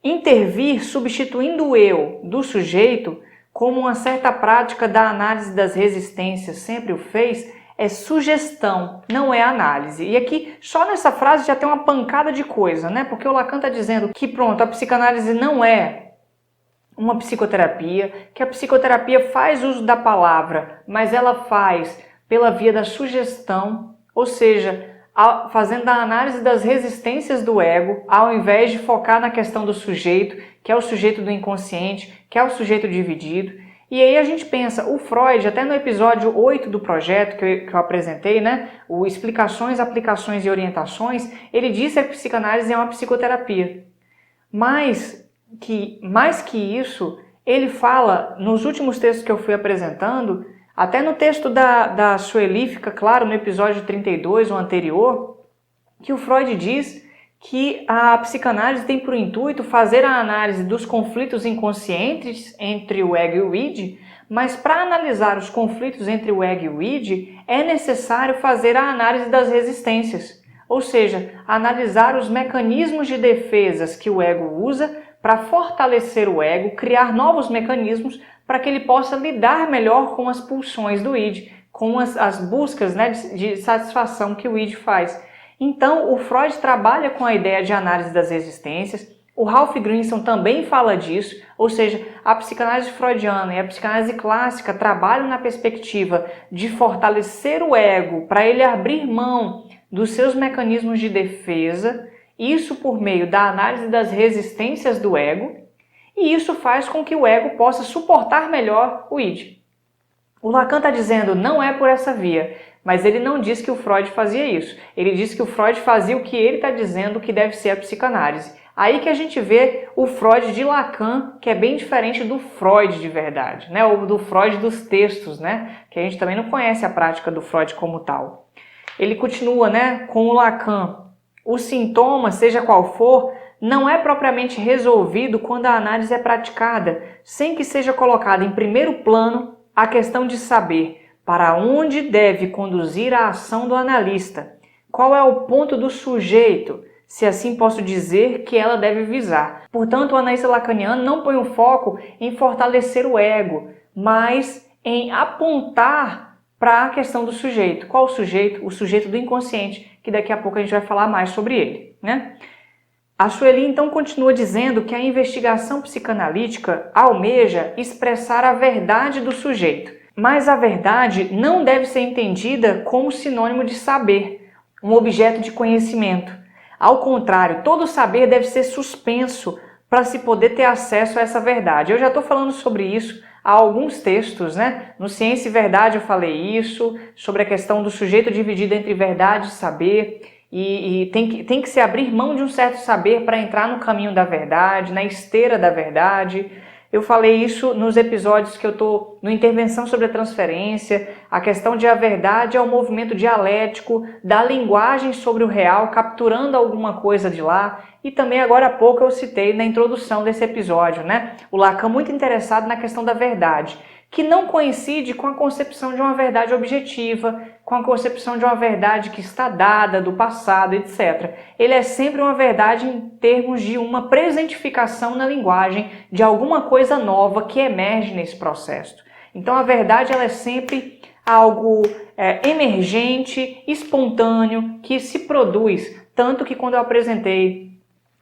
Intervir substituindo o eu do sujeito, como uma certa prática da análise das resistências sempre o fez, é sugestão, não é análise. E aqui, só nessa frase já tem uma pancada de coisa, né? Porque o Lacan está dizendo que, pronto, a psicanálise não é uma psicoterapia, que a psicoterapia faz uso da palavra, mas ela faz pela via da sugestão, ou seja, fazendo a análise das resistências do ego, ao invés de focar na questão do sujeito, que é o sujeito do inconsciente, que é o sujeito dividido. E aí a gente pensa, o Freud, até no episódio 8 do projeto que eu apresentei, né, o Explicações, Aplicações e Orientações, ele disse que a psicanálise é uma psicoterapia. Mais que isso, ele fala, nos últimos textos que eu fui apresentando, até no texto da Sueli, fica claro no episódio 32, o anterior, que o Freud diz que a psicanálise tem por intuito fazer a análise dos conflitos inconscientes entre o ego e o id, mas para analisar os conflitos entre o ego e o id, é necessário fazer a análise das resistências, ou seja, analisar os mecanismos de defesas que o ego usa para fortalecer o ego, criar novos mecanismos para que ele possa lidar melhor com as pulsões do id, com as buscas, né, de satisfação que o id faz. Então, o Freud trabalha com a ideia de análise das resistências, o Ralph Grinson também fala disso, ou seja, a psicanálise freudiana e a psicanálise clássica trabalham na perspectiva de fortalecer o ego para ele abrir mão dos seus mecanismos de defesa, isso por meio da análise das resistências do ego, e isso faz com que o ego possa suportar melhor o id. O Lacan está dizendo, não é por essa via, mas ele não diz que o Freud fazia isso. Ele diz que o Freud fazia o que ele está dizendo que deve ser a psicanálise. Aí que a gente vê o Freud de Lacan, que é bem diferente do Freud de verdade, né? Ou do Freud dos textos, né? Que a gente também não conhece a prática do Freud como tal. Ele continua, né, com o Lacan. O sintoma, seja qual for, não é propriamente resolvido quando a análise é praticada, sem que seja colocada em primeiro plano a questão de saber para onde deve conduzir a ação do analista, qual é o ponto do sujeito, se assim posso dizer, que ela deve visar. Portanto, o analista lacaniano não põe o foco em fortalecer o ego, mas em apontar para a questão do sujeito. Qual o sujeito? O sujeito do inconsciente, que daqui a pouco a gente vai falar mais sobre ele, né? A Sueli então continua dizendo que a investigação psicanalítica almeja expressar a verdade do sujeito, mas a verdade não deve ser entendida como sinônimo de saber, um objeto de conhecimento. Ao contrário, todo saber deve ser suspenso para se poder ter acesso a essa verdade. Eu já estou falando sobre isso há alguns textos, né? No Ciência e Verdade eu falei isso, sobre a questão do sujeito dividido entre verdade e saber, e tem que se abrir mão de um certo saber para entrar no caminho da verdade, na esteira da verdade. Eu falei isso nos episódios que eu estou no Intervenção sobre a Transferência, a questão de a verdade é o movimento dialético da linguagem sobre o real, capturando alguma coisa de lá. E também agora há pouco eu citei na introdução desse episódio, né? O Lacan muito interessado na questão da verdade, que não coincide com a concepção de uma verdade objetiva, com a concepção de uma verdade que está dada do passado, etc. Ele é sempre uma verdade em termos de uma presentificação na linguagem de alguma coisa nova que emerge nesse processo. Então a verdade ela é sempre algo emergente, espontâneo, que se produz. Tanto que quando eu apresentei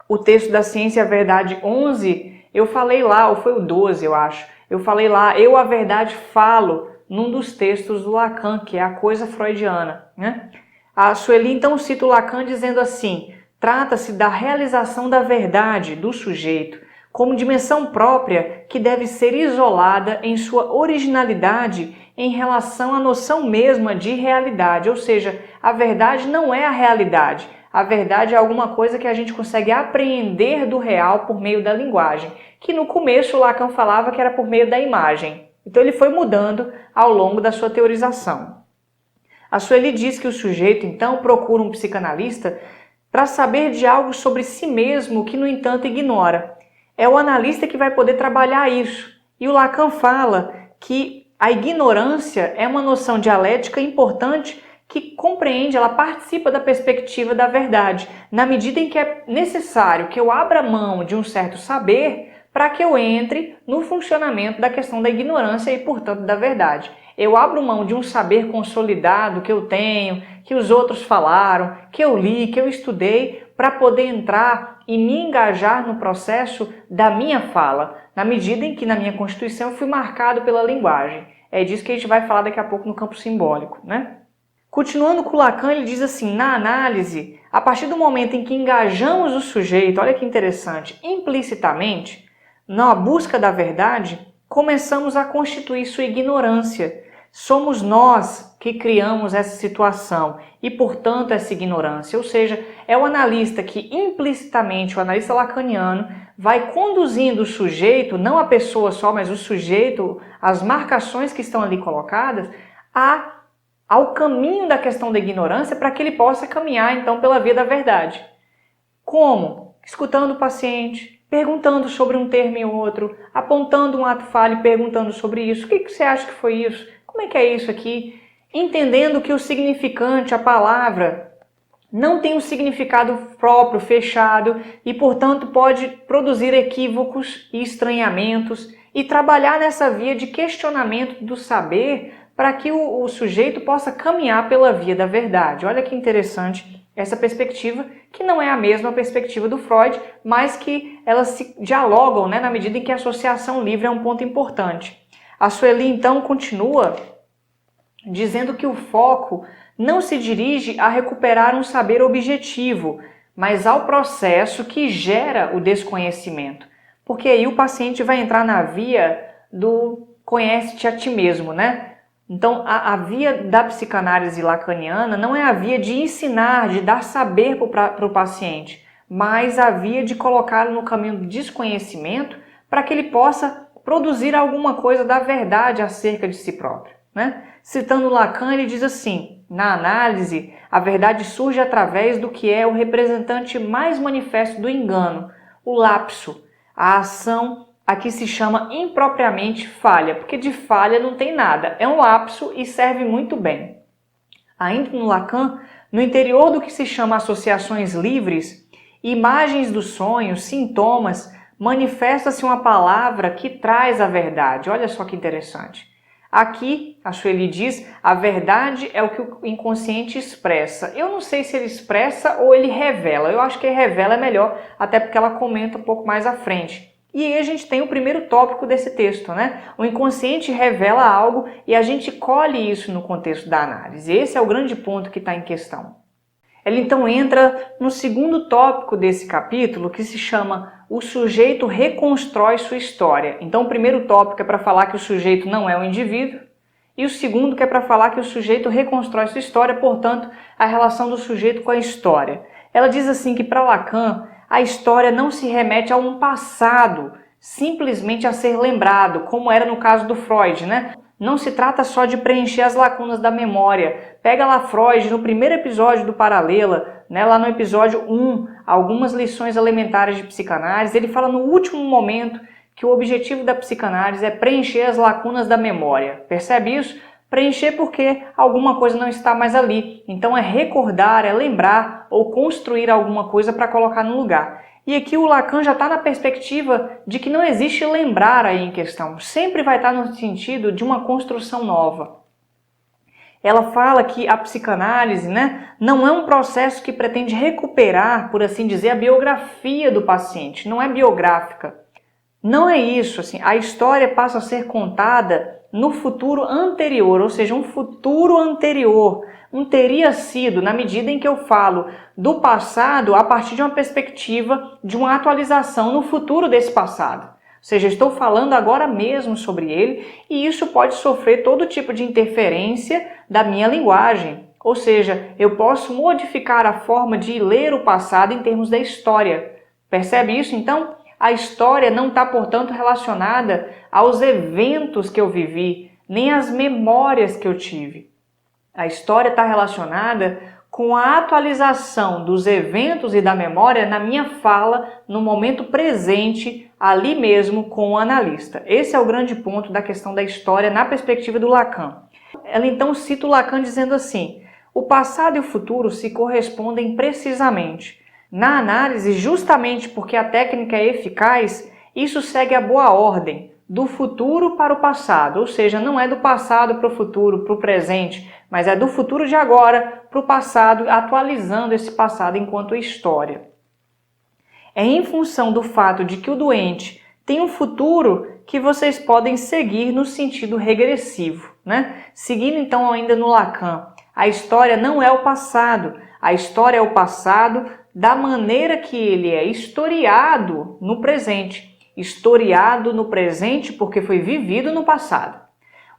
o texto da Ciência e a Verdade 11, eu falei lá, ou foi o 12 eu acho, eu falei lá, eu a verdade falo, num dos textos do Lacan, que é a coisa freudiana, né? A Sueli então cita o Lacan dizendo assim, trata-se da realização da verdade do sujeito como dimensão própria que deve ser isolada em sua originalidade em relação à noção mesma de realidade, ou seja, a verdade não é a realidade, a verdade é alguma coisa que a gente consegue apreender do real por meio da linguagem, que no começo o Lacan falava que era por meio da imagem. Então ele foi mudando ao longo da sua teorização. A Sueli diz que o sujeito, então, procura um psicanalista para saber de algo sobre si mesmo que, no entanto, ignora. É o analista que vai poder trabalhar isso. E o Lacan fala que a ignorância é uma noção dialética importante que compreende, ela participa da perspectiva da verdade, na medida em que é necessário que eu abra mão de um certo saber para que eu entre no funcionamento da questão da ignorância e, portanto, da verdade. Eu abro mão de um saber consolidado que eu tenho, que os outros falaram, que eu li, que eu estudei, para poder entrar e me engajar no processo da minha fala, na medida em que na minha Constituição eu fui marcado pela linguagem. É disso que a gente vai falar daqui a pouco no campo simbólico, né? Continuando com Lacan, ele diz assim, na análise, a partir do momento em que engajamos o sujeito, olha que interessante, implicitamente, na busca da verdade, começamos a constituir sua ignorância. Somos nós que criamos essa situação e, portanto, essa ignorância. Ou seja, é o analista que implicitamente, o analista lacaniano, vai conduzindo o sujeito, não a pessoa só, mas o sujeito, as marcações que estão ali colocadas, ao caminho da questão da ignorância para que ele possa caminhar, então, pela via da verdade. Como? Escutando o paciente, perguntando sobre um termo e outro, apontando um ato falho e perguntando sobre isso. O que você acha que foi isso? Como é que é isso aqui? Entendendo que o significante, a palavra, não tem um significado próprio, fechado, e, portanto, pode produzir equívocos e estranhamentos, e trabalhar nessa via de questionamento do saber para que o sujeito possa caminhar pela via da verdade. Olha que interessante essa perspectiva, que não é a mesma perspectiva do Freud, mas que elas se dialogam, né, na medida em que a associação livre é um ponto importante. A Sueli, então, continua dizendo que o foco não se dirige a recuperar um saber objetivo, mas ao processo que gera o desconhecimento. Porque aí o paciente vai entrar na via do conhece-te a ti mesmo, né? Então, a via da psicanálise lacaniana não é a via de ensinar, de dar saber para o paciente, mas a via de colocá-lo no caminho do desconhecimento para que ele possa produzir alguma coisa da verdade acerca de si próprio, né? Citando Lacan, ele diz assim, na análise, a verdade surge através do que é o representante mais manifesto do engano, o lapso, a ação a que se chama impropriamente falha, porque de falha não tem nada, é um lapso e serve muito bem. Ainda no Lacan, no interior do que se chama associações livres, imagens dos sonhos, sintomas, manifesta-se uma palavra que traz a verdade. Olha só que interessante. Aqui, a Sueli diz, a verdade é o que o inconsciente expressa. Eu não sei se ele expressa ou ele revela. Eu acho que ele revela é melhor, até porque ela comenta um pouco mais à frente. E aí a gente tem o primeiro tópico desse texto, né? O inconsciente revela algo e a gente colhe isso no contexto da análise. Esse é o grande ponto que está em questão. Ela então entra no segundo tópico desse capítulo, que se chama o sujeito reconstrói sua história. Então o primeiro tópico é para falar que o sujeito não é um indivíduo, e o segundo que é para falar que o sujeito reconstrói sua história, portanto, a relação do sujeito com a história. Ela diz assim que para Lacan, a história não se remete a um passado, simplesmente a ser lembrado, como era no caso do Freud, né? Não se trata só de preencher as lacunas da memória. Pega lá Freud no primeiro episódio do Paralela, né, lá no episódio 1, algumas lições elementares de psicanálise, ele fala no último momento que o objetivo da psicanálise é preencher as lacunas da memória. Percebe isso? Preencher porque alguma coisa não está mais ali. Então é recordar, é lembrar ou construir alguma coisa para colocar no lugar. E aqui o Lacan já está na perspectiva de que não existe lembrar aí em questão. Sempre vai estar no sentido de uma construção nova. Ela fala que a psicanálise, né, não é um processo que pretende recuperar, por assim dizer, a biografia do paciente. Não é biográfica. Não é isso. Assim, a história passa a ser contada no futuro anterior, ou seja, um futuro anterior, um teria sido, na medida em que eu falo do passado a partir de uma perspectiva de uma atualização no futuro desse passado. Ou seja, estou falando agora mesmo sobre ele e isso pode sofrer todo tipo de interferência da minha linguagem. Ou seja, eu posso modificar a forma de ler o passado em termos da história. Percebe isso, então? A história não está, portanto, relacionada aos eventos que eu vivi, nem às memórias que eu tive. A história está relacionada com a atualização dos eventos e da memória na minha fala, no momento presente, ali mesmo com o analista. Esse é o grande ponto da questão da história na perspectiva do Lacan. Ela então cita o Lacan dizendo assim, o passado e o futuro se correspondem precisamente. Na análise, justamente porque a técnica é eficaz, Isso segue a boa ordem, do futuro para o passado, ou seja, não é do passado para o futuro, para o presente, mas é do futuro de agora para o passado, atualizando esse passado enquanto história. É em função do fato de que o doente tem um futuro que vocês podem seguir no sentido regressivo, né? Seguindo então ainda no Lacan, a história não é o passado, a história é o passado da maneira que ele é historiado no presente. Historiado no presente porque foi vivido no passado.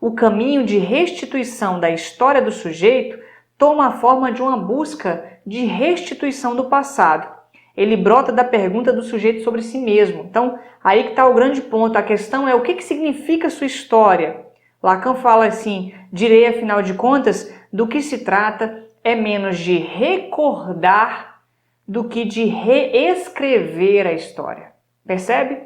O caminho de restituição da história do sujeito toma a forma de uma busca de restituição do passado. Ele brota da pergunta do sujeito sobre si mesmo. Então, aí que está o grande ponto. A questão é o que significa sua história? Lacan fala assim, direi afinal de contas, do que se trata é menos de recordar do que de reescrever a história. Percebe?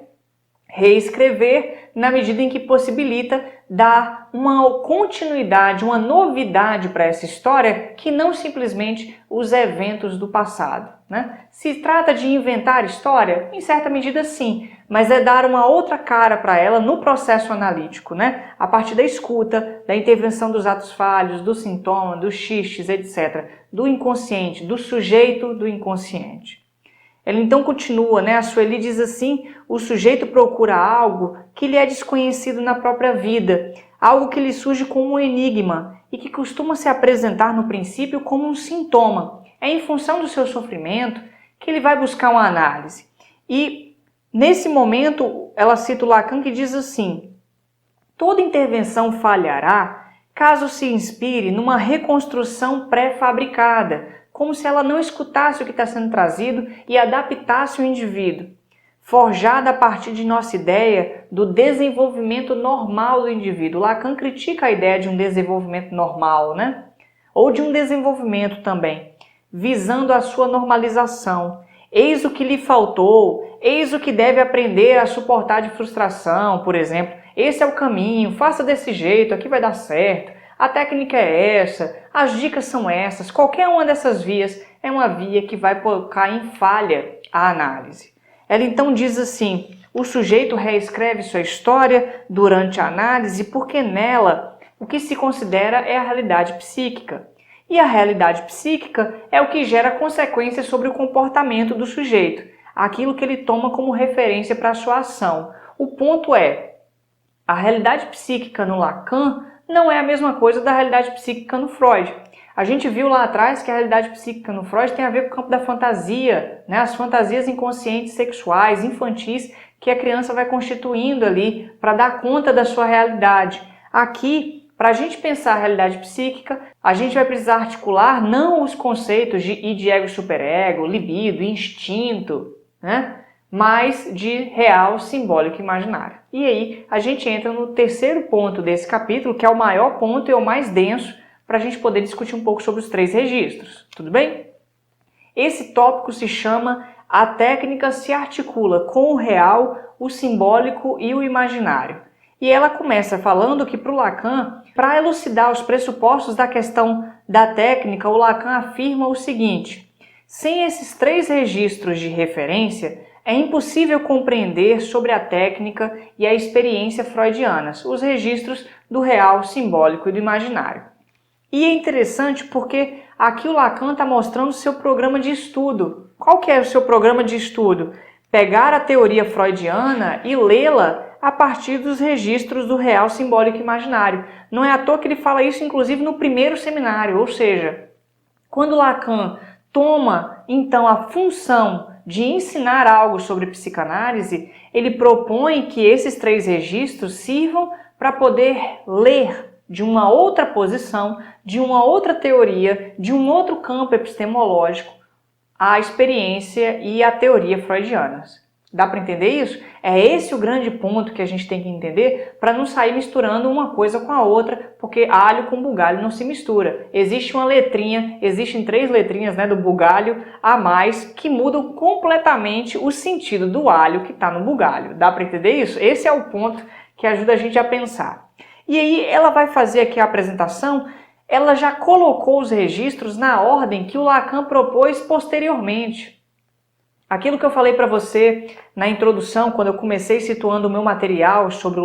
Reescrever na medida em que possibilita dar uma continuidade, uma novidade para essa história que não simplesmente os eventos do passado, né? Se trata de inventar história? Em certa medida sim, mas é dar uma outra cara para ela no processo analítico, né? A partir da escuta, da intervenção dos atos falhos, do sintoma, dos xistes, etc. Do inconsciente, do sujeito do inconsciente. Ela então continua, né? A Sueli diz assim, o sujeito procura algo que lhe é desconhecido na própria vida, algo que lhe surge como um enigma e que costuma se apresentar no princípio como um sintoma. É em função do seu sofrimento que ele vai buscar uma análise. E nesse momento ela cita o Lacan que diz assim, toda intervenção falhará caso se inspire numa reconstrução pré-fabricada, como se ela não escutasse o que está sendo trazido e adaptasse o indivíduo, forjada a partir de nossa ideia do desenvolvimento normal do indivíduo. Lacan critica a ideia de um desenvolvimento normal, né? Ou de um desenvolvimento também, visando a sua normalização. Eis o que lhe faltou, eis o que deve aprender a suportar de frustração, por exemplo. Esse é o caminho, faça desse jeito, aqui vai dar certo. A técnica é essa, as dicas são essas, qualquer uma dessas vias é uma via que vai colocar em falha a análise. Ela então diz assim, o sujeito reescreve sua história durante a análise porque nela o que se considera é a realidade psíquica. E a realidade psíquica é o que gera consequências sobre o comportamento do sujeito, aquilo que ele toma como referência para a sua ação. O ponto é, a realidade psíquica no Lacan não é a mesma coisa da realidade psíquica no Freud. A gente viu lá atrás que a realidade psíquica no Freud tem a ver com o campo da fantasia, né? As fantasias inconscientes sexuais, infantis, que a criança vai constituindo ali para dar conta da sua realidade. Aqui, para a gente pensar a realidade psíquica, a gente vai precisar articular não os conceitos de id, ego, superego, libido, instinto, né? Mas de real, simbólico e imaginário. E aí a gente entra no terceiro ponto desse capítulo, que é o maior ponto e o mais denso, para a gente poder discutir um pouco sobre os três registros. Tudo bem? Esse tópico se chama A técnica se articula com o real, o simbólico e o imaginário. E ela começa falando que para o Lacan, para elucidar os pressupostos da questão da técnica, o Lacan afirma o seguinte, sem esses três registros de referência, é impossível compreender sobre a técnica e a experiência freudianas, os registros do real, simbólico e do imaginário. E é interessante porque aqui o Lacan está mostrando o seu programa de estudo. Qual que é o seu programa de estudo? Pegar a teoria freudiana e lê-la a partir dos registros do real, simbólico e imaginário. Não é à toa que ele fala isso, inclusive, no primeiro seminário, ou seja, quando Lacan toma, então, a função de ensinar algo sobre psicanálise, ele propõe que esses três registros sirvam para poder ler de uma outra posição, de uma outra teoria, de um outro campo epistemológico, a experiência e a teoria freudianas. Dá para entender isso? É esse o grande ponto que a gente tem que entender para não sair misturando uma coisa com a outra, porque alho com bugalho não se mistura. Existe uma letrinha, existem três letrinhas, né, do bugalho a mais que mudam completamente o sentido do alho que está no bugalho. Dá para entender isso? Esse é o ponto que ajuda a gente a pensar. E aí ela vai fazer aqui a apresentação, ela já colocou os registros na ordem que o Lacan propôs posteriormente. Aquilo que eu falei para você na introdução, quando eu comecei situando o meu material sobre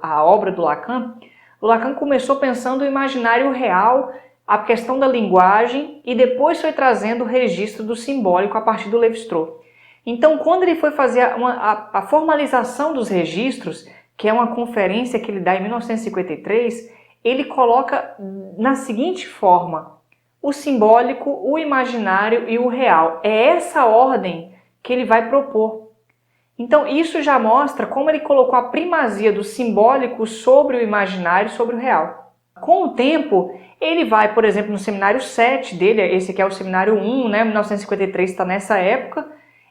a obra do Lacan, o Lacan começou pensando o imaginário real, a questão da linguagem, e depois foi trazendo o registro do simbólico a partir do Lévi-Strauss. Então, quando ele foi fazer a formalização dos registros, que é uma conferência que ele dá em 1953, ele coloca na seguinte forma: o simbólico, o imaginário e o real. É essa ordem que ele vai propor. Então, isso já mostra como ele colocou a primazia do simbólico sobre o imaginário, sobre o real. Com o tempo, ele vai, por exemplo, no seminário 7 dele, esse aqui é o seminário 1, 1953 está nessa época,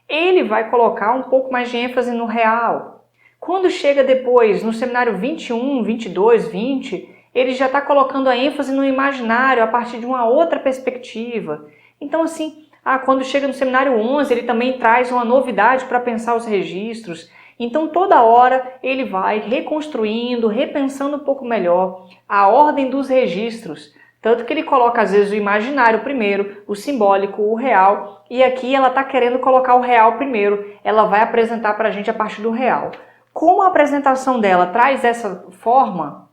ele vai colocar um pouco mais de ênfase no real. Quando chega depois, no seminário 21, 22, 20, ele já está colocando a ênfase no imaginário a partir de uma outra perspectiva. Então, assim, quando chega no seminário 11, ele também traz uma novidade para pensar os registros. Então, toda hora ele vai reconstruindo, repensando um pouco melhor a ordem dos registros. Tanto que ele coloca, às vezes, o imaginário primeiro, o simbólico, o real. E aqui ela está querendo colocar o real primeiro. Ela vai apresentar para a gente a partir do real. Como a apresentação dela traz essa forma,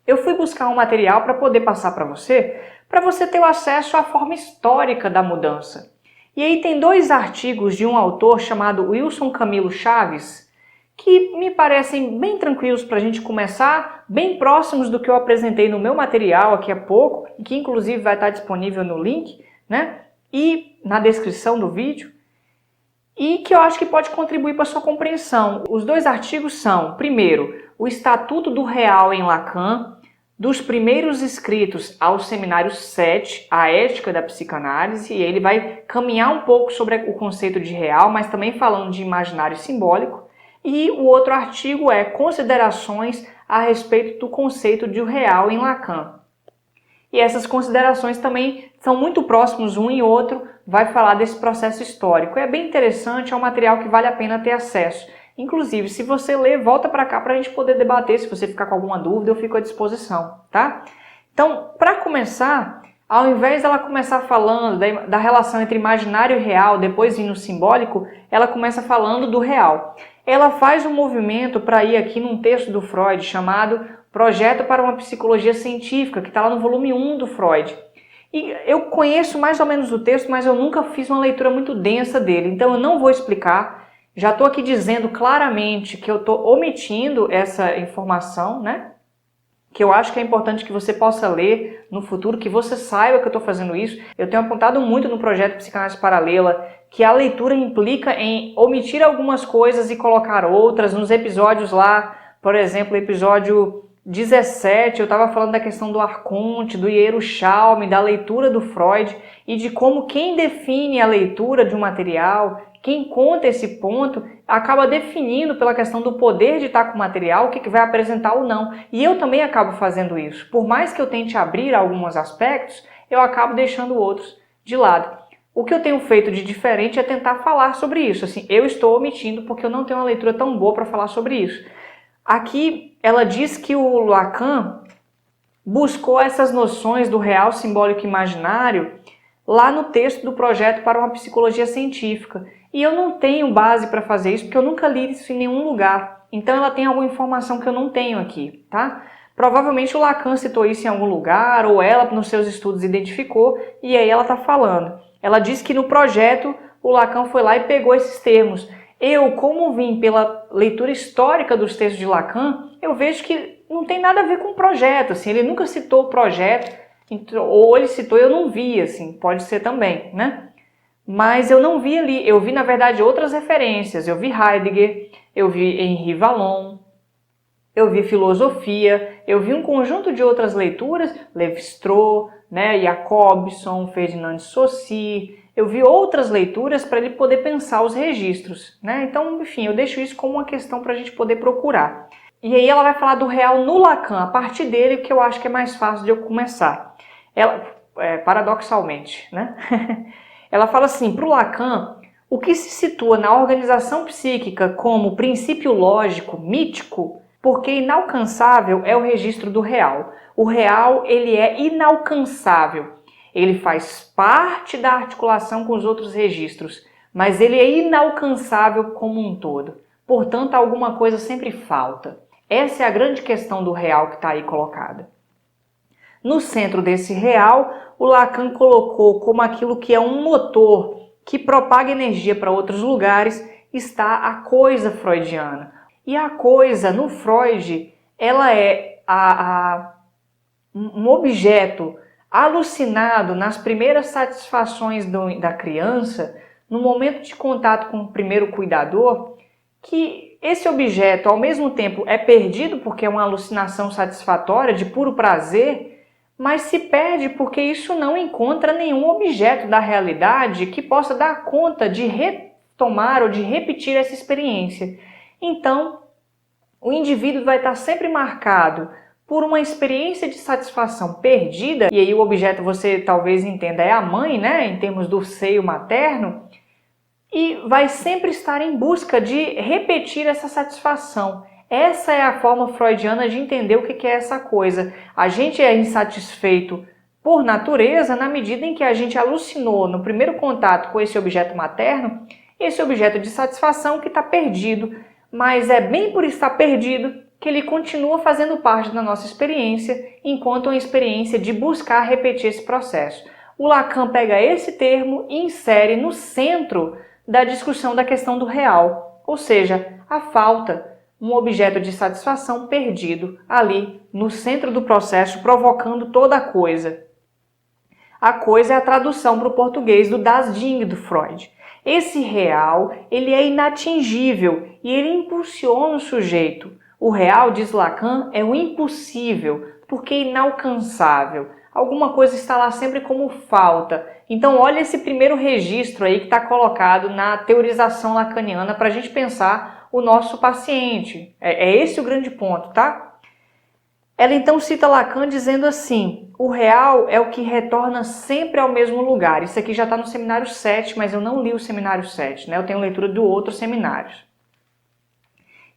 eu fui buscar um material para poder passar para você ter o acesso à forma histórica da mudança. E aí tem 2 artigos de um autor chamado Wilson Camilo Chaves, que me parecem bem tranquilos para a gente começar, bem próximos do que eu apresentei no meu material aqui há pouco, que inclusive vai estar disponível no link, e na descrição do vídeo, e que eu acho que pode contribuir para a sua compreensão. Os 2 artigos são, primeiro, o Estatuto do Real em Lacan, dos primeiros escritos ao seminário 7, a ética da psicanálise, e ele vai caminhar um pouco sobre o conceito de real, mas também falando de imaginário e simbólico. E o outro artigo é Considerações a respeito do conceito de real em Lacan. E essas considerações também são muito próximos um e outro, vai falar desse processo histórico. É bem interessante, é um material que vale a pena ter acesso. Inclusive, se você ler, volta para cá para a gente poder debater. Se você ficar com alguma dúvida, eu fico à disposição, tá? Então, para começar, ao invés dela começar falando da relação entre imaginário e real, depois vir no simbólico, ela começa falando do real. Ela faz um movimento para ir aqui num texto do Freud chamado Projeto para uma Psicologia Científica, que está lá no volume 1 do Freud. E eu conheço mais ou menos o texto, mas eu nunca fiz uma leitura muito densa dele, então eu não vou explicar. Já estou aqui dizendo claramente que eu estou omitindo essa informação, que eu acho que é importante que você possa ler no futuro, que você saiba que eu estou fazendo isso. Eu tenho apontado muito no projeto Psicanálise Paralela que a leitura implica em omitir algumas coisas e colocar outras. Nos episódios lá, por exemplo, episódio 17, eu estava falando da questão do Arconte, do Hierochalme, da leitura do Freud e de como quem define a leitura de um material, quem conta esse ponto, acaba definindo pela questão do poder de estar com o material o que vai apresentar ou não. E eu também acabo fazendo isso. Por mais que eu tente abrir alguns aspectos, eu acabo deixando outros de lado. O que eu tenho feito de diferente é tentar falar sobre isso. Assim, eu estou omitindo porque eu não tenho uma leitura tão boa para falar sobre isso. Aqui ela diz que o Lacan buscou essas noções do real, simbólico e imaginário lá no texto do Projeto para uma Psicologia Científica. E eu não tenho base para fazer isso, porque eu nunca li isso em nenhum lugar. Então ela tem alguma informação que eu não tenho aqui, tá? Provavelmente o Lacan citou isso em algum lugar, ou ela nos seus estudos identificou, e aí ela está falando. Ela diz que no projeto o Lacan foi lá e pegou esses termos. Eu, como vim pela leitura histórica dos textos de Lacan, eu vejo que não tem nada a ver com o projeto. Assim, ele nunca citou o projeto, ou ele citou e eu não vi, assim, pode ser também, Mas eu não vi ali, eu vi na verdade outras referências. Eu vi Heidegger, eu vi Henri Vallon, eu vi filosofia, eu vi um conjunto de outras leituras, Lévi-Strauss, Jacobson, Ferdinand de Saussure. Eu vi outras leituras para ele poder pensar os registros, Então, enfim, eu deixo isso como uma questão para a gente poder procurar. E aí ela vai falar do real no Lacan, a partir dele, que eu acho que é mais fácil de eu começar. Ela, paradoxalmente, Ela fala assim, para o Lacan, o que se situa na organização psíquica como princípio lógico, mítico, porque inalcançável é o registro do real. O real, ele é inalcançável. Ele faz parte da articulação com os outros registros, mas ele é inalcançável como um todo. Portanto, alguma coisa sempre falta. Essa é a grande questão do real que está aí colocada. No centro desse real, o Lacan colocou como aquilo que é um motor que propaga energia para outros lugares, está a coisa freudiana. E a coisa, no Freud, ela é um objeto alucinado nas primeiras satisfações da criança, no momento de contato com o primeiro cuidador, que esse objeto, ao mesmo tempo, é perdido porque é uma alucinação satisfatória, de puro prazer, mas se perde porque isso não encontra nenhum objeto da realidade que possa dar conta de retomar ou de repetir essa experiência. Então, o indivíduo vai estar sempre marcado por uma experiência de satisfação perdida, e aí o objeto você talvez entenda é a mãe, né, em termos do seio materno, e vai sempre estar em busca de repetir essa satisfação. Essa é a forma freudiana de entender o que é essa coisa. A gente é insatisfeito por natureza na medida em que a gente alucinou no primeiro contato com esse objeto materno, esse objeto de satisfação que está perdido, mas é bem por estar perdido que ele continua fazendo parte da nossa experiência, enquanto uma experiência de buscar repetir esse processo. O Lacan pega esse termo e insere no centro da discussão da questão do real, ou seja, a falta, um objeto de satisfação perdido ali no centro do processo, provocando toda a coisa. A coisa é a tradução para o português do Das Ding do Freud. Esse real, ele é inatingível e ele impulsiona o sujeito. O real, diz Lacan, é o impossível, porque é inalcançável. Alguma coisa está lá sempre como falta. Então olha esse primeiro registro aí que está colocado na teorização lacaniana para a gente pensar o nosso paciente. É esse o grande ponto, tá? Ela então cita Lacan dizendo assim: o real é o que retorna sempre ao mesmo lugar. Isso aqui já está no seminário 7, mas eu não li o seminário 7, né? Eu tenho leitura do outro seminário.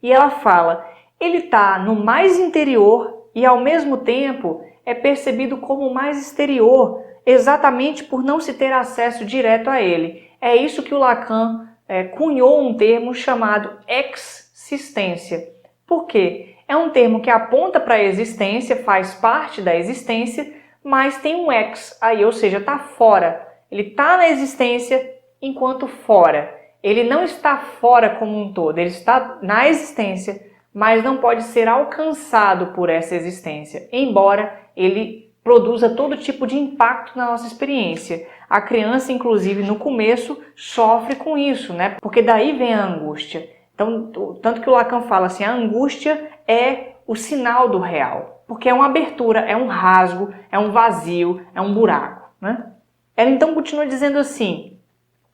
E ela fala, ele está no mais interior e ao mesmo tempo é percebido como mais exterior, exatamente por não se ter acesso direto a ele. É isso que o Lacan cunhou um termo chamado existência. Por quê? É um termo que aponta para a existência, faz parte da existência, mas tem um ex aí, ou seja, está fora. Ele está na existência enquanto fora. Ele não está fora como um todo, ele está na existência, mas não pode ser alcançado por essa existência, embora ele produza todo tipo de impacto na nossa experiência. A criança, inclusive, no começo, sofre com isso, né? Porque daí vem a angústia. Então, tanto que o Lacan fala assim, a angústia é o sinal do real, porque é uma abertura, é um rasgo, é um vazio, é um buraco, né? Ela então continua dizendo assim,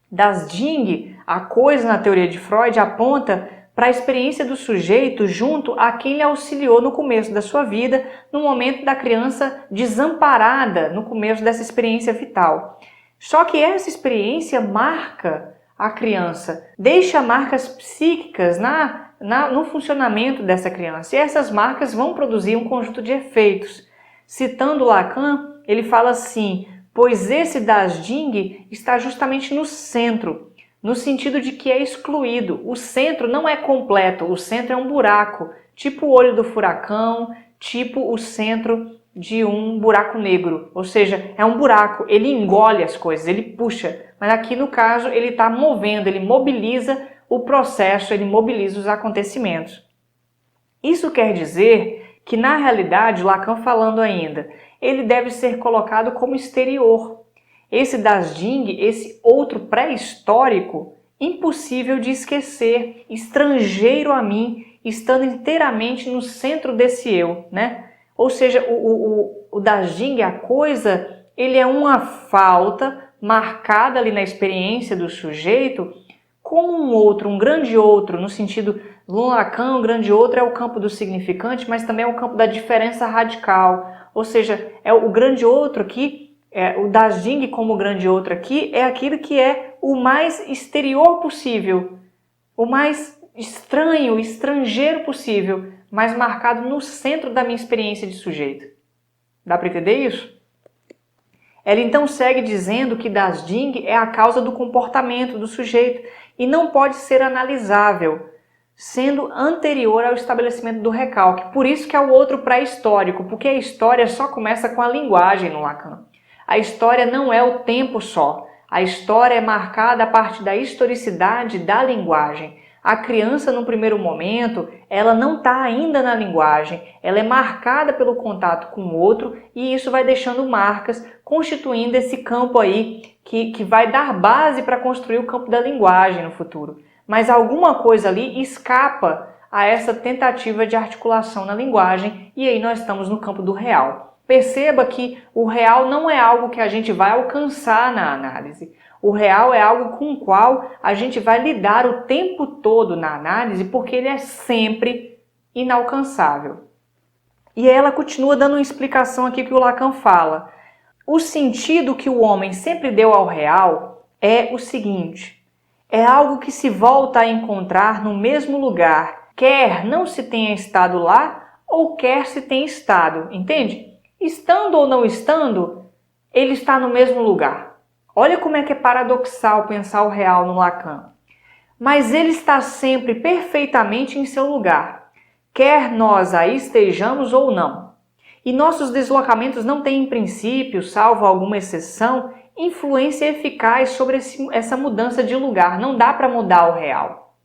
Das Ding, a coisa na teoria de Freud aponta para a experiência do sujeito junto a quem lhe auxiliou no começo da sua vida, no momento da criança desamparada, no começo dessa experiência vital. Só que essa experiência marca a criança, deixa marcas psíquicas no funcionamento dessa criança. E essas marcas vão produzir um conjunto de efeitos. Citando Lacan, ele fala assim, pois esse Das Ding está justamente no centro, no sentido de que é excluído. O centro não é completo, o centro é um buraco, tipo o olho do furacão, tipo o centro de um buraco negro. Ou seja, é um buraco, ele engole as coisas, ele puxa. Mas aqui no caso ele está movendo, ele mobiliza o processo, ele mobiliza os acontecimentos. Isso quer dizer que na realidade, Lacan falando ainda, ele deve ser colocado como exterior. Esse Das Ding, esse outro pré-histórico, impossível de esquecer, estrangeiro a mim, estando inteiramente no centro desse eu, né? Ou seja, o Das Ding, a coisa, ele é uma falta marcada ali na experiência do sujeito como um outro, um grande outro, no sentido, no Lacan, um grande outro é o campo do significante, mas também é o campo da diferença radical. Ou seja, é o grande outro aqui, o Das Ding como grande outro aqui, é aquilo que é o mais exterior possível, o mais estranho, estrangeiro possível, mas marcado no centro da minha experiência de sujeito. Dá para entender isso? Ela então segue dizendo que das Ding é a causa do comportamento do sujeito e não pode ser analisável, sendo anterior ao estabelecimento do recalque. Por isso que é o outro pré-histórico, porque a história só começa com a linguagem no Lacan. A história não é o tempo só. A história é marcada a partir da historicidade da linguagem. A criança, no primeiro momento, ela não está ainda na linguagem, ela é marcada pelo contato com o outro e isso vai deixando marcas, constituindo esse campo aí que vai dar base para construir o campo da linguagem no futuro. Mas alguma coisa ali escapa a essa tentativa de articulação na linguagem e aí nós estamos no campo do real. Perceba que o real não é algo que a gente vai alcançar na análise. O real é algo com o qual a gente vai lidar o tempo todo na análise porque ele é sempre inalcançável. E ela continua dando uma explicação aqui que o Lacan fala. O sentido que o homem sempre deu ao real é o seguinte: é algo que se volta a encontrar no mesmo lugar, quer não se tenha estado lá ou quer se tenha estado, entende? Estando ou não estando, ele está no mesmo lugar. Olha como é que é paradoxal pensar o real no Lacan. Mas ele está sempre perfeitamente em seu lugar, quer nós aí estejamos ou não. E nossos deslocamentos não têm, em princípio, salvo alguma exceção, influência eficaz sobre essa mudança de lugar. Não dá para mudar o real.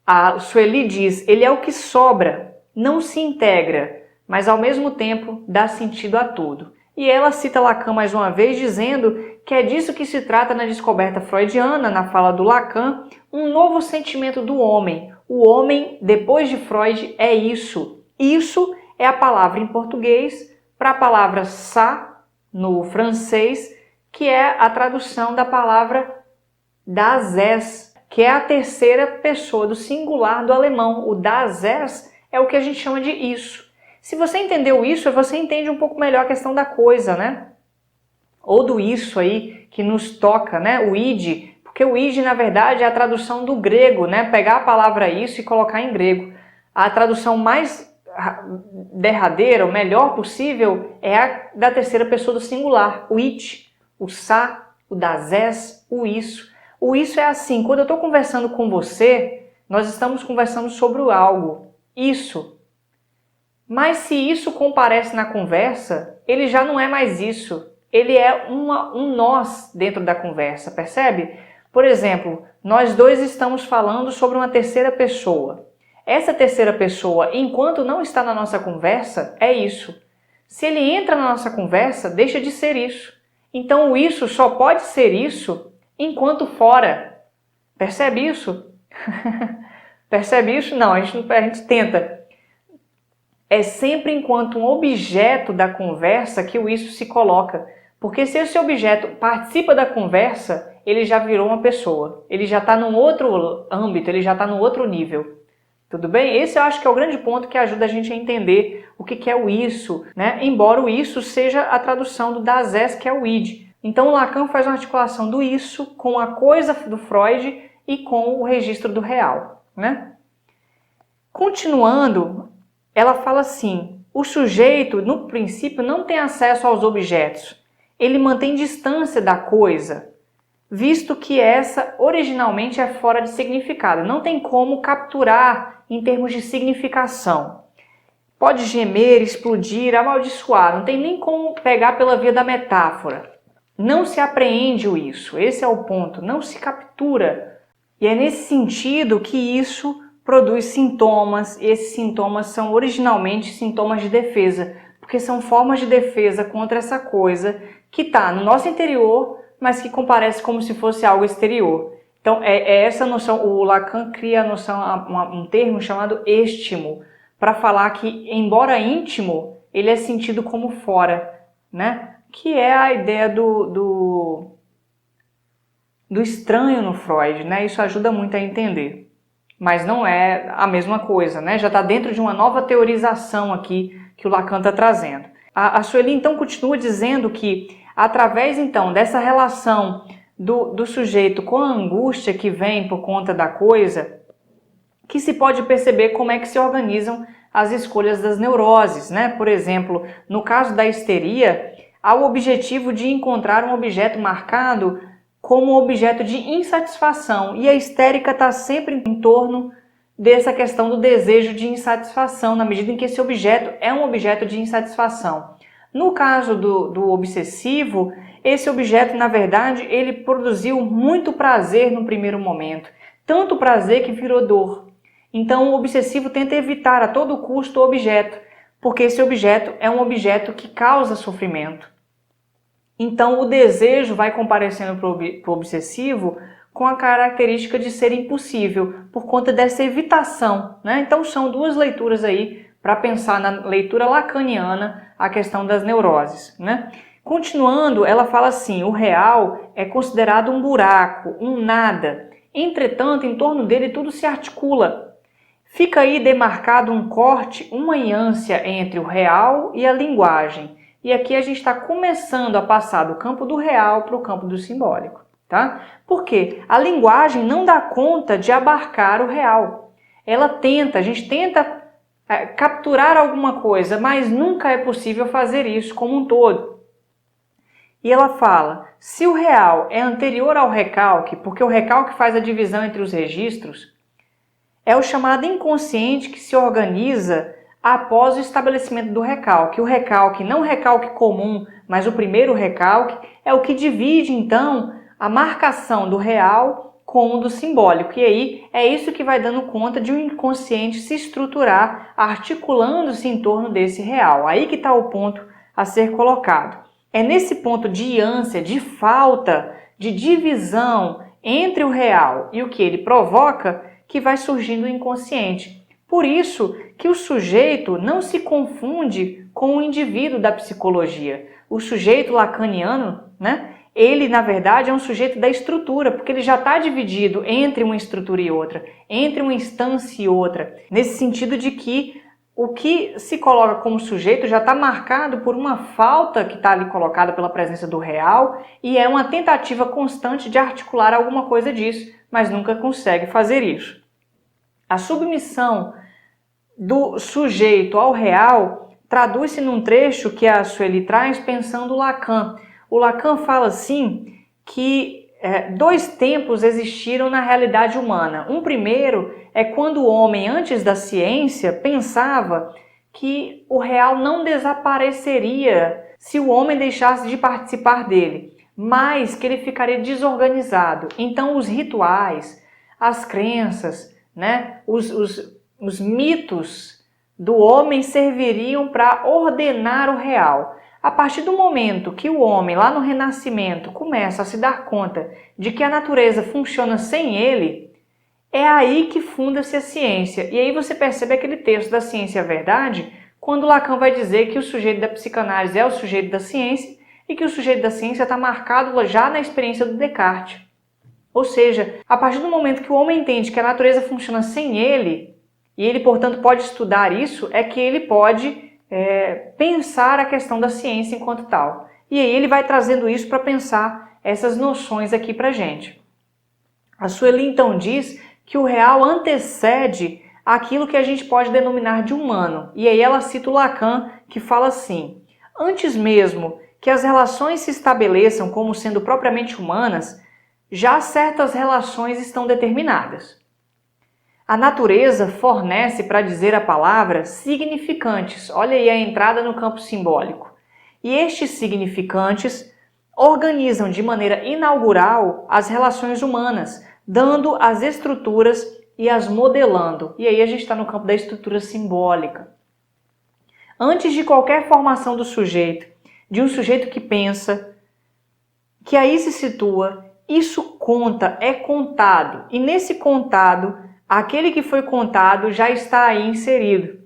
A Sueli diz, ele é o que sobra, não se integra, mas ao mesmo tempo dá sentido a tudo. E ela cita Lacan mais uma vez, dizendo que é disso que se trata na descoberta freudiana, na fala do Lacan, um novo sentimento do homem. O homem, depois de Freud, é isso. Isso é a palavra em português para a palavra ça, no francês, que é a tradução da palavra das es, que é a terceira pessoa do singular do alemão. O das es é o que a gente chama de isso. Se você entendeu isso, você entende um pouco melhor a questão da coisa, né? Ou do isso aí que nos toca, né? O id, porque o id, na verdade, é a tradução do grego, né? Pegar a palavra isso e colocar em grego. A tradução mais derradeira, o melhor possível, é a da terceira pessoa do singular. O it, o ça, o das es, o isso. O isso é assim, quando eu estou conversando com você, nós estamos conversando sobre algo. Isso. Mas se isso comparece na conversa, ele já não é mais isso. Ele é um nós dentro da conversa, percebe? Por exemplo, nós dois estamos falando sobre uma terceira pessoa. Essa terceira pessoa, enquanto não está na nossa conversa, é isso. Se ele entra na nossa conversa, deixa de ser isso. Então o isso só pode ser isso enquanto fora. Percebe isso? Percebe isso? Não, a gente tenta. É sempre enquanto um objeto da conversa que o isso se coloca. Porque se esse objeto participa da conversa, ele já virou uma pessoa. Ele já está num outro âmbito, ele já está num outro nível. Tudo bem? Esse eu acho que é o grande ponto que ajuda a gente a entender o que é o isso, né? Embora o isso seja a tradução do das es, que é o id. Então o Lacan faz uma articulação do isso com a coisa do Freud e com o registro do real, né? Continuando, ela fala assim, o sujeito, no princípio, não tem acesso aos objetos. Ele mantém distância da coisa, visto que essa originalmente é fora de significado. Não tem como capturar em termos de significação. Pode gemer, explodir, amaldiçoar, não tem nem como pegar pela via da metáfora. Não se apreende o isso, esse é o ponto, não se captura. E é nesse sentido que isso produz sintomas, e esses sintomas são originalmente sintomas de defesa, porque são formas de defesa contra essa coisa que está no nosso interior, mas que comparece como se fosse algo exterior. Então, é essa noção, o Lacan cria a noção, um termo chamado estimo, para falar que, embora íntimo, ele é sentido como fora, né? Que é a ideia do estranho no Freud, né? Isso ajuda muito a entender. Mas não é a mesma coisa, né? Já está dentro de uma nova teorização aqui que o Lacan está trazendo. A Sueli, então, continua dizendo que, através, então, dessa relação do sujeito com a angústia que vem por conta da coisa, que se pode perceber como é que se organizam as escolhas das neuroses, né? Por exemplo, no caso da histeria, ao objetivo de encontrar um objeto marcado como objeto de insatisfação. E a histérica está sempre em torno dessa questão do desejo de insatisfação, na medida em que esse objeto é um objeto de insatisfação. No caso do obsessivo, esse objeto, na verdade, ele produziu muito prazer no primeiro momento. Tanto prazer que virou dor. Então, o obsessivo tenta evitar a todo custo o objeto, porque esse objeto é um objeto que causa sofrimento. Então, o desejo vai comparecendo para o obsessivo com a característica de ser impossível, por conta dessa evitação, né? Então, são duas leituras aí para pensar na leitura lacaniana a questão das neuroses, né? Continuando, ela fala assim, o real é considerado um buraco, um nada. Entretanto, em torno dele tudo se articula. Fica aí demarcado um corte, uma ânsia entre o real e a linguagem. E aqui a gente está começando a passar do campo do real para o campo do simbólico. Tá? Por quê? A linguagem não dá conta de abarcar o real. A gente tenta capturar alguma coisa, mas nunca é possível fazer isso como um todo. E ela fala, se o real é anterior ao recalque, porque o recalque faz a divisão entre os registros, é o chamado inconsciente que se organiza após o estabelecimento do recalque. O recalque, não o recalque comum, mas o primeiro recalque, é o que divide, então, a marcação do real com o do simbólico. E aí é isso que vai dando conta de um inconsciente se estruturar, articulando-se em torno desse real. Aí que está o ponto a ser colocado. É nesse ponto de ânsia, de falta, de divisão entre o real e o que ele provoca, que vai surgindo o inconsciente. Por isso que o sujeito não se confunde com o indivíduo da psicologia. O sujeito lacaniano, né? Ele, na verdade, é um sujeito da estrutura, porque ele já está dividido entre uma estrutura e outra, entre uma instância e outra, nesse sentido de que o que se coloca como sujeito já está marcado por uma falta que está ali colocada pela presença do real e é uma tentativa constante de articular alguma coisa disso, mas nunca consegue fazer isso. A submissão do sujeito ao real traduz-se num trecho que a Sueli traz pensando Lacan. O Lacan fala assim que dois tempos existiram na realidade humana. Um primeiro é quando o homem, antes da ciência, pensava que o real não desapareceria se o homem deixasse de participar dele, mas que ele ficaria desorganizado. Então os rituais, as crenças, né, os mitos do homem serviriam para ordenar o real. A partir do momento que o homem, lá no Renascimento, começa a se dar conta de que a natureza funciona sem ele, é aí que funda-se a ciência. E aí você percebe aquele texto da Ciência e a Verdade, quando Lacan vai dizer que o sujeito da psicanálise é o sujeito da ciência e que o sujeito da ciência está marcado já na experiência do Descartes. Ou seja, a partir do momento que o homem entende que a natureza funciona sem ele, e ele, portanto, pode estudar isso, é que ele pode pensar a questão da ciência enquanto tal. E aí ele vai trazendo isso para pensar essas noções aqui para a gente. A Sueli então diz que o real antecede aquilo que a gente pode denominar de humano. E aí ela cita o Lacan, que fala assim, antes mesmo que as relações se estabeleçam como sendo propriamente humanas, já certas relações estão determinadas. A natureza fornece, para dizer a palavra, significantes. Olha aí a entrada no campo simbólico. E estes significantes organizam de maneira inaugural as relações humanas, dando as estruturas e as modelando. E aí a gente está no campo da estrutura simbólica. Antes de qualquer formação do sujeito, de um sujeito que pensa, que aí se situa, isso conta, é contado. E nesse contado, aquele que foi contado já está aí inserido.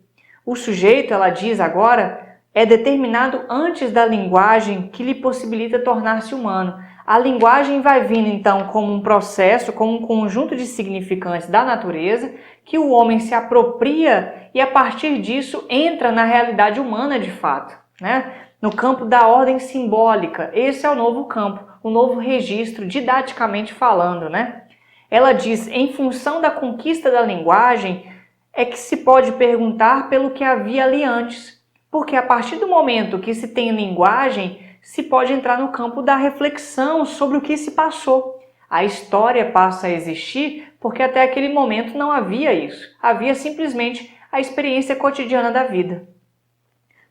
O sujeito, ela diz agora, é determinado antes da linguagem que lhe possibilita tornar-se humano. A linguagem vai vindo então como um processo, como um conjunto de significantes da natureza, que o homem se apropria e a partir disso entra na realidade humana de fato, né? No campo da ordem simbólica. Esse é o novo campo, o novo registro, didaticamente falando, né? Ela diz, em função da conquista da linguagem, é que se pode perguntar pelo que havia ali antes. Porque a partir do momento que se tem linguagem, se pode entrar no campo da reflexão sobre o que se passou. A história passa a existir porque até aquele momento não havia isso. Havia simplesmente a experiência cotidiana da vida.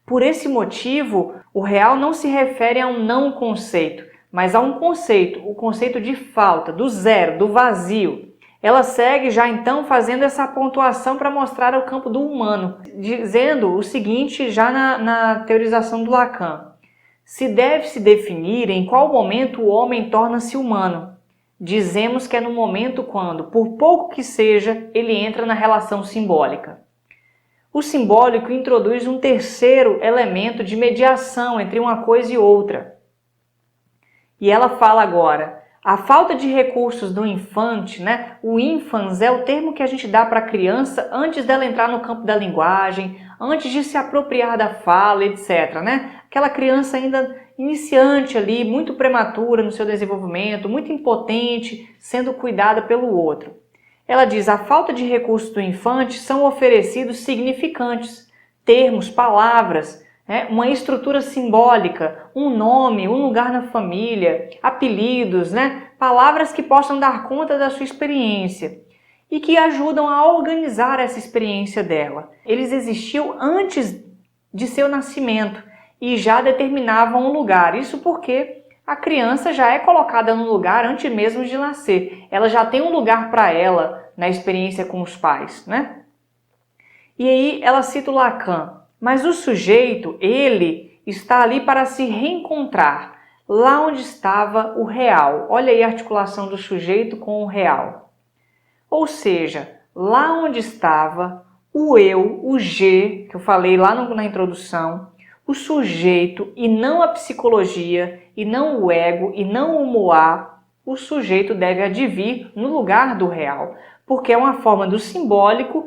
Por esse motivo, o real não se refere a um não conceito, mas a um conceito, o conceito de falta, do zero, do vazio. Ela segue já então fazendo essa pontuação para mostrar o campo do humano, dizendo o seguinte já na teorização do Lacan. Se deve se definir em qual momento o homem torna-se humano. Dizemos que é no momento quando, por pouco que seja, ele entra na relação simbólica. O simbólico introduz um terceiro elemento de mediação entre uma coisa e outra. E ela fala agora, a falta de recursos do infante, o infans é o termo que a gente dá para a criança antes dela entrar no campo da linguagem, antes de se apropriar da fala, etc. Aquela criança ainda iniciante ali, muito prematura no seu desenvolvimento, muito impotente, sendo cuidada pelo outro. Ela diz, a falta de recursos do infante são oferecidos significantes, termos, palavras, uma estrutura simbólica, um nome, um lugar na família, apelidos, palavras que possam dar conta da sua experiência e que ajudam a organizar essa experiência dela. Eles existiam antes de seu nascimento e já determinavam um lugar. Isso porque a criança já é colocada no lugar antes mesmo de nascer. Ela já tem um lugar para ela na experiência com os pais, E aí ela cita o Lacan. Mas o sujeito, ele, está ali para se reencontrar, lá onde estava o real. Olha aí a articulação do sujeito com o real. Ou seja, lá onde estava o eu, o G, que eu falei lá na introdução, o sujeito e não a psicologia, e não o ego, e não o moá, o sujeito deve advir no lugar do real, porque é uma forma do simbólico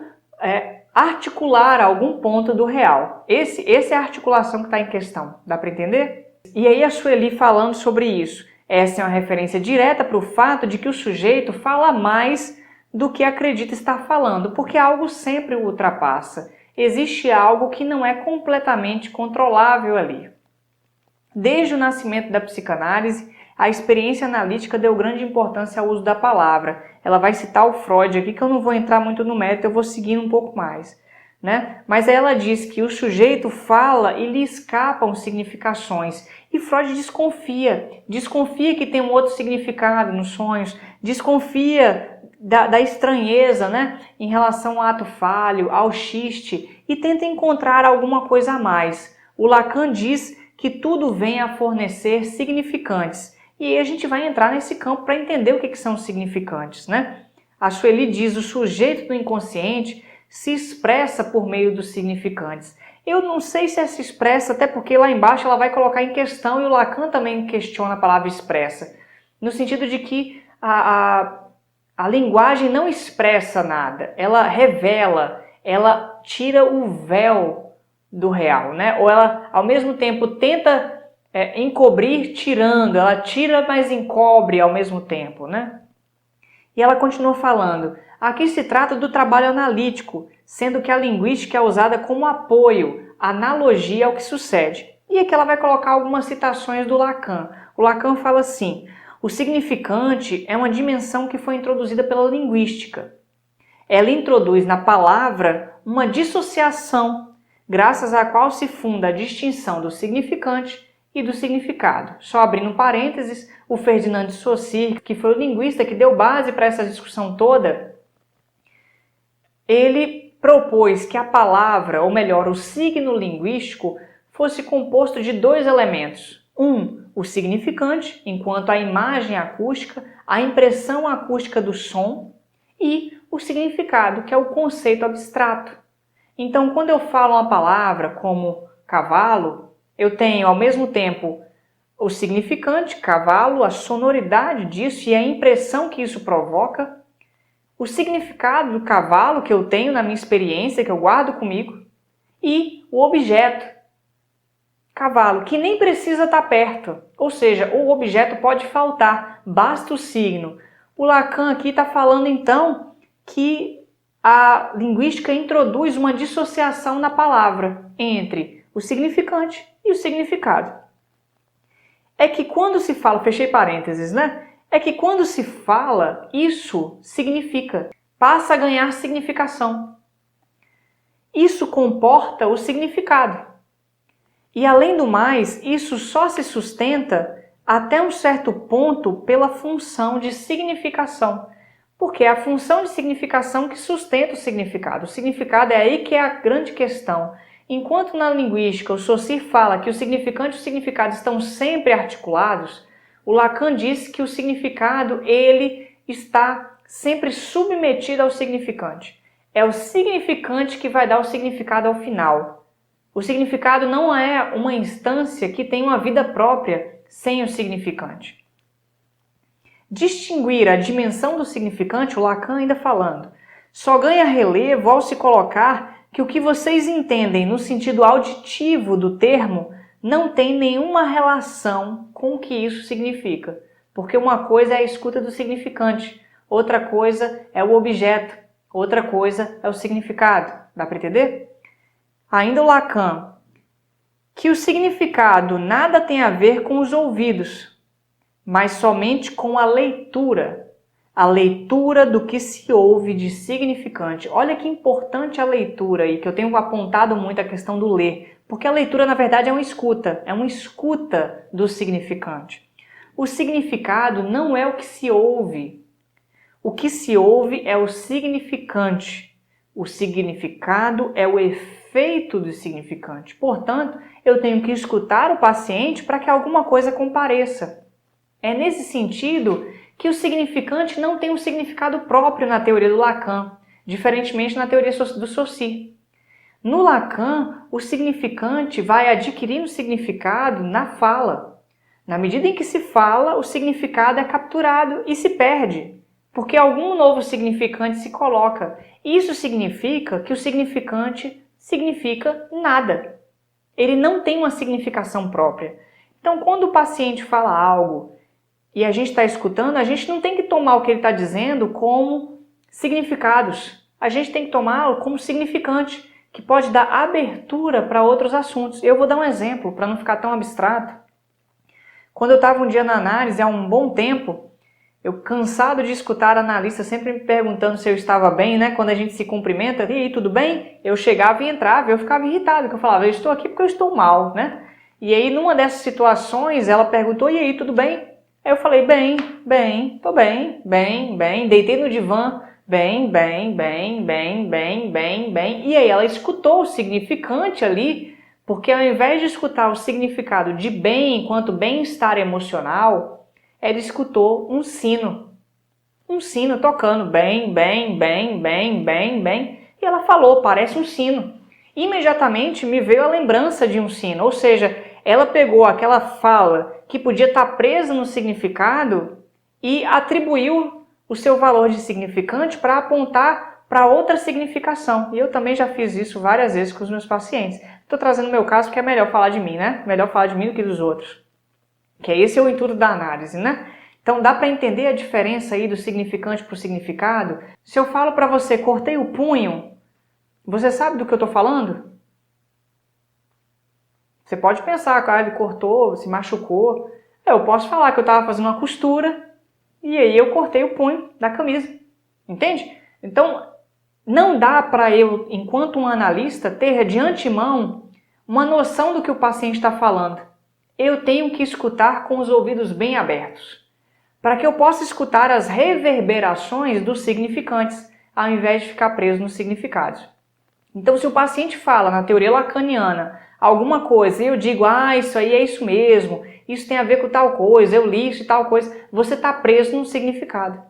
articular algum ponto do real. Essa é a articulação que está em questão. Dá para entender? E aí a Sueli falando sobre isso. Essa é uma referência direta para o fato de que o sujeito fala mais do que acredita estar falando, porque algo sempre o ultrapassa. Existe algo que não é completamente controlável ali. Desde o nascimento da psicanálise, a experiência analítica deu grande importância ao uso da palavra. Ela vai citar o Freud aqui, que eu não vou entrar muito no mérito, eu vou seguir um pouco mais. Mas ela diz que o sujeito fala e lhe escapam significações. E Freud desconfia que tem um outro significado nos sonhos, desconfia da estranheza em relação ao ato falho, ao xiste, e tenta encontrar alguma coisa a mais. O Lacan diz que tudo vem a fornecer significantes. E aí a gente vai entrar nesse campo para entender o que são os significantes. A Sueli diz que o sujeito do inconsciente se expressa por meio dos significantes. Eu não sei se se expressa, até porque lá embaixo ela vai colocar em questão, e o Lacan também questiona a palavra expressa, no sentido de que a linguagem não expressa nada, ela revela, ela tira o véu do real, ou ela ao mesmo tempo tenta encobrir tirando, ela tira mas encobre ao mesmo tempo, E ela continua falando, aqui se trata do trabalho analítico, sendo que a linguística é usada como apoio, analogia ao que sucede. E aqui ela vai colocar algumas citações do Lacan. O Lacan fala assim, o significante é uma dimensão que foi introduzida pela linguística. Ela introduz na palavra uma dissociação, graças à qual se funda a distinção do significante e do significado. Só abrindo parênteses, o Ferdinand de Saussure, que foi o linguista que deu base para essa discussão toda, ele propôs que a palavra, ou melhor, o signo linguístico, fosse composto de dois elementos. O significante, enquanto a imagem acústica, a impressão acústica do som, e o significado, que é o conceito abstrato. Então, quando eu falo uma palavra como cavalo, eu tenho ao mesmo tempo o significante, cavalo, a sonoridade disso e a impressão que isso provoca, o significado do cavalo que eu tenho na minha experiência, que eu guardo comigo, e o objeto, cavalo, que nem precisa estar perto. Ou seja, o objeto pode faltar, basta o signo. O Lacan aqui está falando então que a linguística introduz uma dissociação na palavra entre o significante e o significado. é que quando se fala, fechei parênteses, né? É que quando se fala, isso significa, passa a ganhar significação. Isso comporta o significado. E além do mais, isso só se sustenta até um certo ponto pela função de significação. Porque é a função de significação que sustenta o significado. O significado é aí que é a grande questão. Enquanto na linguística o Saussure fala que o significante e o significado estão sempre articulados, o Lacan diz que o significado ele está sempre submetido ao significante. É o significante que vai dar o significado ao final. O significado não é uma instância que tem uma vida própria sem o significante. Distinguir a dimensão do significante, o Lacan ainda falando, só ganha relevo ao se colocar que o que vocês entendem no sentido auditivo do termo não tem nenhuma relação com o que isso significa. Porque uma coisa é a escuta do significante, outra coisa é o objeto, outra coisa é o significado. Dá para entender? Ainda o Lacan, que o significado nada tem a ver com os ouvidos, mas somente com a leitura do que se ouve de significante. Olha que importante a leitura aí, que eu tenho apontado muito a questão do ler, porque a leitura na verdade é uma escuta do significante. O significado não é o que se ouve. O que se ouve é o significante. O significado é o efeito do significante. Portanto, eu tenho que escutar o paciente para que alguma coisa compareça. É nesse sentido que o significante não tem um significado próprio na teoria do Lacan, diferentemente na teoria do Saussure. No Lacan, o significante vai adquirindo significado na fala. Na medida em que se fala, o significado é capturado e se perde, porque algum novo significante se coloca. Isso significa que o significante significa nada. Ele não tem uma significação própria. Então, quando o paciente fala algo e a gente está escutando, a gente não tem que tomar o que ele está dizendo como significados. A gente tem que tomá-lo como significante, que pode dar abertura para outros assuntos. Eu vou dar um exemplo, para não ficar tão abstrato. Quando eu estava um dia na análise, há um bom tempo, eu cansado de escutar analistas sempre me perguntando se eu estava bem, né? Quando a gente se cumprimenta, e aí, tudo bem? Eu chegava e entrava, eu ficava irritado, porque eu falava, eu estou aqui porque eu estou mal, né? E aí, numa dessas situações, ela perguntou, e aí, tudo bem? Aí eu falei, tô bem, deitei no divã, bem. E aí ela escutou o significante ali, porque ao invés de escutar o significado de bem enquanto bem-estar emocional, ela escutou um sino tocando bem. E ela falou, parece um sino. Imediatamente me veio a lembrança de um sino, ou seja, ela pegou aquela fala que podia estar presa no significado e atribuiu o seu valor de significante para apontar para outra significação. E eu também já fiz isso várias vezes com os meus pacientes. Estou trazendo o meu caso porque é melhor falar de mim, né? Melhor falar de mim do que dos outros. Que esse é o intuito da análise, né? Então dá para entender a diferença aí do significante para o significado? Se eu falo para você, cortei o punho, você sabe do que eu estou falando? Você pode pensar, cara, ele cortou, se machucou. Eu posso falar que eu estava fazendo uma costura e aí eu cortei o punho da camisa. Entende? Então, não dá para eu, enquanto um analista, ter de antemão uma noção do que o paciente está falando. Eu tenho que escutar com os ouvidos bem abertos, para que eu possa escutar as reverberações dos significantes, ao invés de ficar preso nos significados. Então, se o paciente fala, na teoria lacaniana, alguma coisa e eu digo, isso aí é isso mesmo, isso tem a ver com tal coisa, eu li isso e tal coisa, você está preso no significado.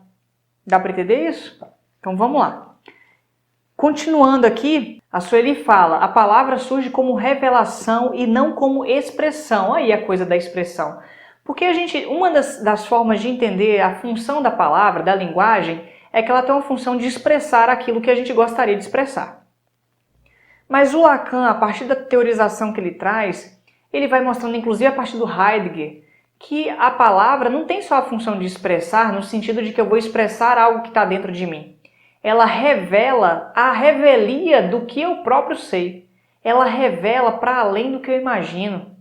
Dá para entender isso? Então vamos lá. Continuando aqui, a Sueli fala, a palavra surge como revelação e não como expressão. Aí a coisa da expressão. Porque uma das formas de entender a função da palavra, da linguagem, é que ela tem uma função de expressar aquilo que a gente gostaria de expressar. Mas o Lacan, a partir da teorização que ele traz, ele vai mostrando, inclusive a partir do Heidegger, que a palavra não tem só a função de expressar, no sentido de que eu vou expressar algo que está dentro de mim. Ela revela a revelia do que eu próprio sei. Ela revela para além do que eu imagino.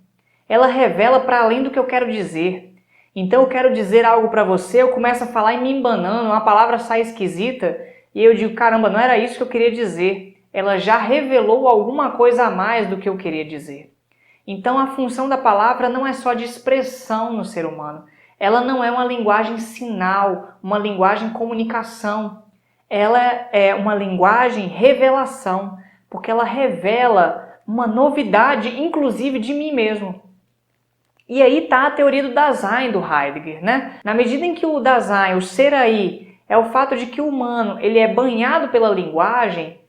ela revela para além do que eu quero dizer. Então eu quero dizer algo para você, eu começo a falar e me embanando, uma palavra sai esquisita e eu digo, caramba, não era isso que eu queria dizer. Ela já revelou alguma coisa a mais do que eu queria dizer. Então a função da palavra não é só de expressão no ser humano. Ela não é uma linguagem sinal, uma linguagem comunicação. Ela é uma linguagem revelação, porque ela revela uma novidade, inclusive de mim mesmo. E aí está a teoria do Dasein do Heidegger, né? Na medida em que o Dasein, o ser aí, é o fato de que o humano ele é banhado pela linguagem,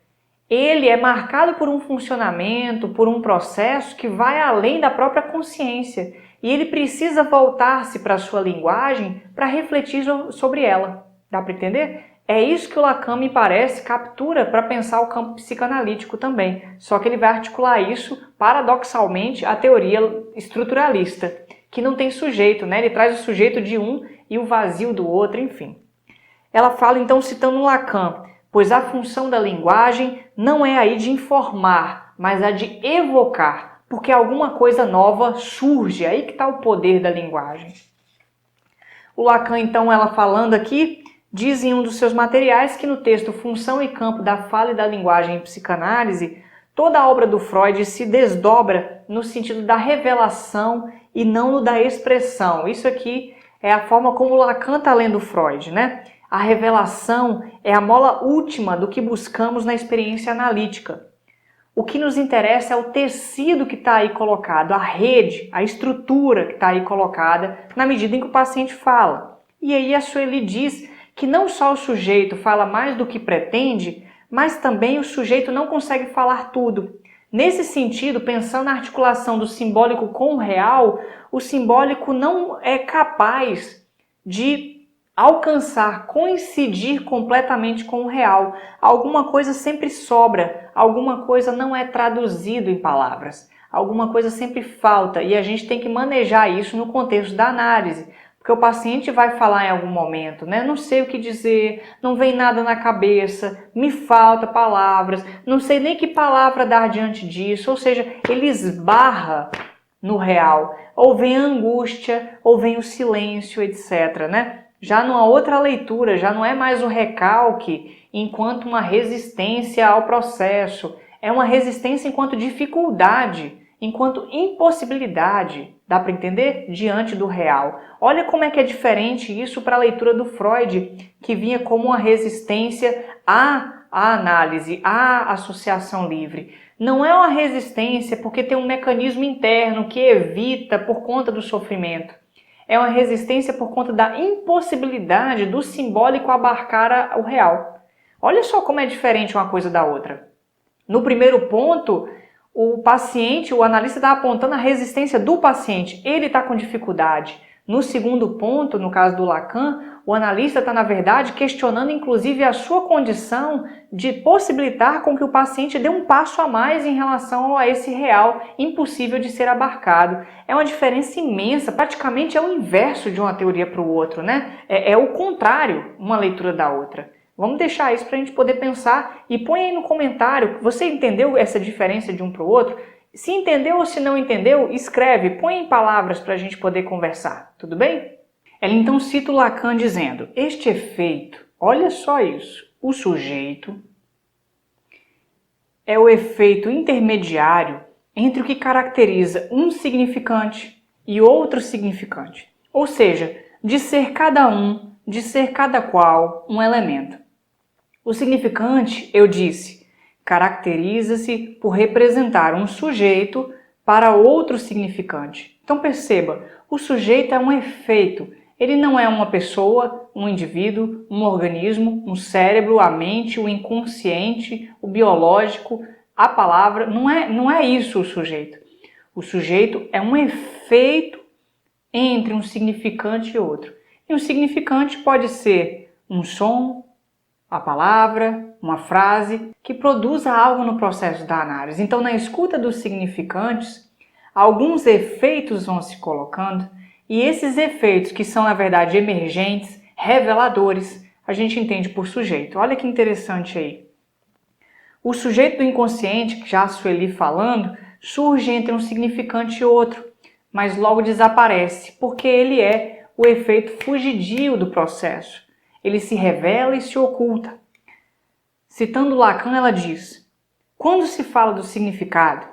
ele é marcado por um funcionamento, por um processo que vai além da própria consciência. E ele precisa voltar-se para a sua linguagem para refletir sobre ela. Dá para entender? É isso que o Lacan, me parece, captura para pensar o campo psicanalítico também. Só que ele vai articular isso, paradoxalmente, à teoria estruturalista, que não tem sujeito, né? Ele traz o sujeito de um e o vazio do outro, enfim. Ela fala, então, citando Lacan, pois a função da linguagem não é aí de informar, mas a de evocar, porque alguma coisa nova surge, aí que está o poder da linguagem. O Lacan, então, ela falando aqui, diz em um dos seus materiais que no texto Função e Campo da Fala e da Linguagem em Psicanálise, toda a obra do Freud se desdobra no sentido da revelação e não no da expressão. Isso aqui é a forma como o Lacan está lendo Freud, né? A revelação é a mola última do que buscamos na experiência analítica. O que nos interessa é o tecido que está aí colocado, a rede, a estrutura que está aí colocada na medida em que o paciente fala. E aí a Sueli diz que não só o sujeito fala mais do que pretende, mas também o sujeito não consegue falar tudo. Nesse sentido, pensando na articulação do simbólico com o real, o simbólico não é capaz de alcançar, coincidir completamente com o real. Alguma coisa sempre sobra, alguma coisa não é traduzido em palavras, alguma coisa sempre falta e a gente tem que manejar isso no contexto da análise, porque o paciente vai falar em algum momento, né? Não sei o que dizer, não vem nada na cabeça, me falta palavras, não sei nem que palavra dar diante disso, ou seja, ele esbarra no real, ou vem a angústia, ou vem o silêncio, etc., né? Já numa outra leitura, já não é mais o recalque enquanto uma resistência ao processo, é uma resistência enquanto dificuldade, enquanto impossibilidade, dá para entender? Diante do real. Olha como é que é diferente isso para a leitura do Freud, que vinha como uma resistência à análise, à associação livre. Não é uma resistência porque tem um mecanismo interno que evita por conta do sofrimento. É uma resistência por conta da impossibilidade do simbólico abarcar o real. Olha só como é diferente uma coisa da outra. No primeiro ponto, o paciente, o analista está apontando a resistência do paciente. Ele está com dificuldade. No segundo ponto, no caso do Lacan, o analista está, na verdade, questionando inclusive a sua condição de possibilitar com que o paciente dê um passo a mais em relação a esse real impossível de ser abarcado. É uma diferença imensa, praticamente é o inverso de uma teoria para o outro, né? É o contrário, uma leitura da outra. Vamos deixar isso para a gente poder pensar e põe aí no comentário, você entendeu essa diferença de um para o outro? Se entendeu ou se não entendeu, escreve, põe em palavras para a gente poder conversar, tudo bem? Ela então cita o Lacan dizendo, este efeito, olha só isso, o sujeito é o efeito intermediário entre o que caracteriza um significante e outro significante. Ou seja, de ser cada um, de ser cada qual um elemento. O significante, eu disse, caracteriza-se por representar um sujeito para outro significante. Então perceba, o sujeito é um efeito, ele não é uma pessoa, um indivíduo, um organismo, um cérebro, a mente, o inconsciente, o biológico, a palavra, não é isso o sujeito. O sujeito é um efeito entre um significante e outro. E um significante pode ser um som, a palavra, uma frase, que produza algo no processo da análise. Então, na escuta dos significantes, alguns efeitos vão se colocando, e esses efeitos, que são, na verdade, emergentes, reveladores, a gente entende por sujeito. Olha que interessante aí. O sujeito do inconsciente, que já a Sueli falando, surge entre um significante e outro. mas logo desaparece, porque ele é o efeito fugidio do processo. Ele se revela e se oculta. Citando Lacan, ela diz: quando se fala do significado,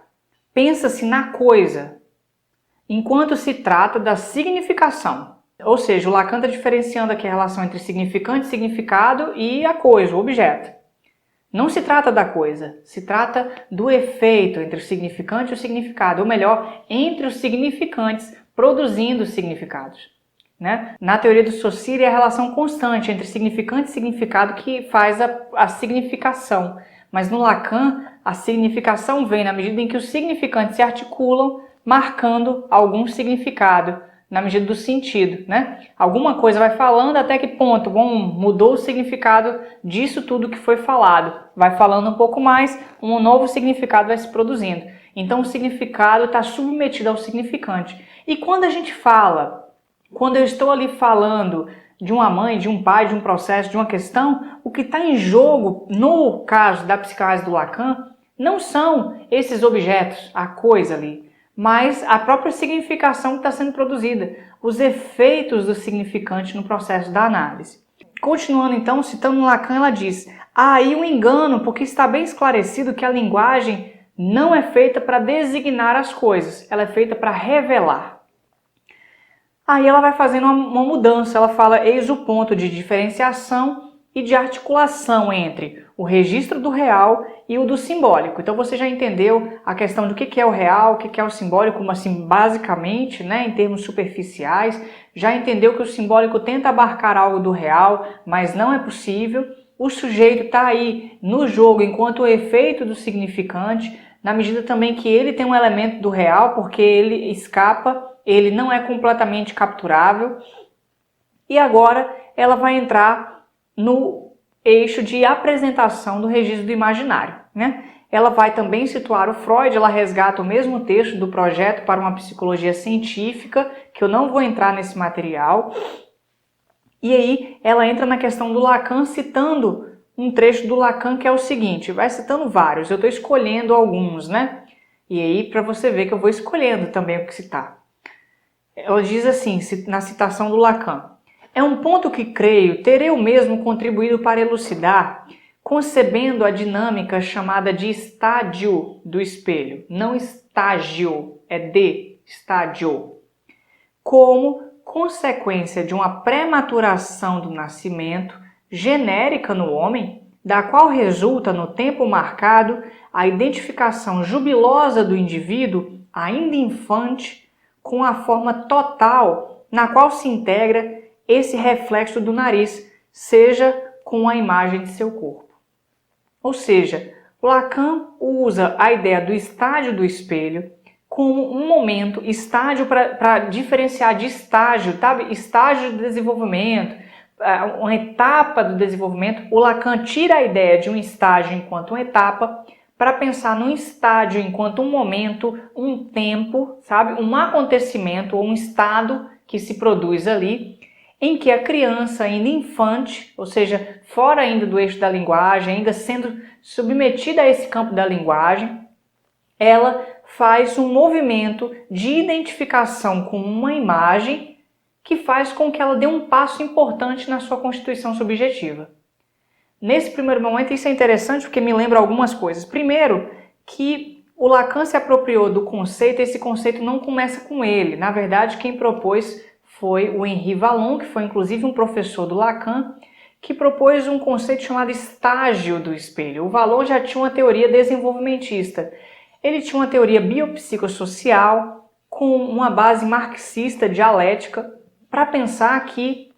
pensa-se na coisa, enquanto se trata da significação. Ou seja, o Lacan está diferenciando aqui a relação entre significante, significado e a coisa, o objeto. Não se trata da coisa, se trata do efeito entre o significante e o significado, ou melhor, entre os significantes produzindo significados. Né? Na teoria do Saussure é a relação constante entre significante e significado que faz a significação. Mas no Lacan, a significação vem na medida em que os significantes se articulam, marcando algum significado, na medida do sentido, né? Alguma coisa vai falando até que ponto, mudou o significado disso tudo que foi falado. Vai falando um pouco mais, um novo significado vai se produzindo. Então o significado está submetido ao significante. E quando a gente fala, quando eu estou ali falando de uma mãe, de um pai, de um processo, de uma questão, o que está em jogo, no caso da psicanálise do Lacan, não são esses objetos, a coisa ali, mas a própria significação que está sendo produzida, os efeitos do significante no processo da análise. Continuando então, citando Lacan, ela diz: há aí um engano, porque está bem esclarecido que a linguagem não é feita para designar as coisas, ela é feita para revelar. Aí ela vai fazendo uma mudança, ela fala: eis o ponto de diferenciação e de articulação entre o registro do real e o do simbólico. Então você já entendeu a questão do que é o real, o que é o simbólico, como assim, basicamente, né, em termos superficiais. Já entendeu que o simbólico tenta abarcar algo do real, mas não é possível. O sujeito está aí no jogo enquanto o efeito do significante, na medida também que ele tem um elemento do real, porque ele escapa, ele não é completamente capturável. E agora ela vai entrar no eixo de apresentação do registro do imaginário, né? Ela vai também situar o Freud, ela resgata o mesmo texto do Projeto para uma Psicologia Científica, que eu não vou entrar nesse material. E aí ela entra na questão do Lacan, citando um trecho do Lacan que é o seguinte, vai citando vários, eu estou escolhendo alguns, né? E aí para você ver que eu vou escolhendo também o que citar. Ela diz assim, na citação do Lacan: é um ponto que creio ter eu mesmo contribuído para elucidar, concebendo a dinâmica chamada de estádio do espelho, não estágio, é de estádio, como consequência de uma prematuração do nascimento genérica no homem, da qual resulta no tempo marcado a identificação jubilosa do indivíduo, ainda infante, com a forma total na qual se integra esse reflexo do nariz, seja com a imagem de seu corpo. Ou seja, Lacan usa a ideia do estágio do espelho como um momento, estágio para diferenciar de estágio, sabe? Estágio de desenvolvimento, uma etapa do desenvolvimento. O Lacan tira a ideia de um estágio enquanto uma etapa para pensar num estágio enquanto um momento, um tempo, sabe? Um acontecimento ou um estado que se produz ali, em que a criança, ainda infante, ou seja, fora ainda do eixo da linguagem, ainda sendo submetida a esse campo da linguagem, ela faz um movimento de identificação com uma imagem que faz com que ela dê um passo importante na sua constituição subjetiva. Nesse primeiro momento, isso é interessante porque me lembra algumas coisas. Primeiro, que o Lacan se apropriou do conceito, esse conceito não começa com ele. Na verdade, quem propôs foi o Henri Vallon, que foi inclusive um professor do Lacan, que propôs um conceito chamado estágio do espelho. O Vallon já tinha uma teoria desenvolvimentista. Ele tinha uma teoria biopsicossocial com uma base marxista dialética para pensar que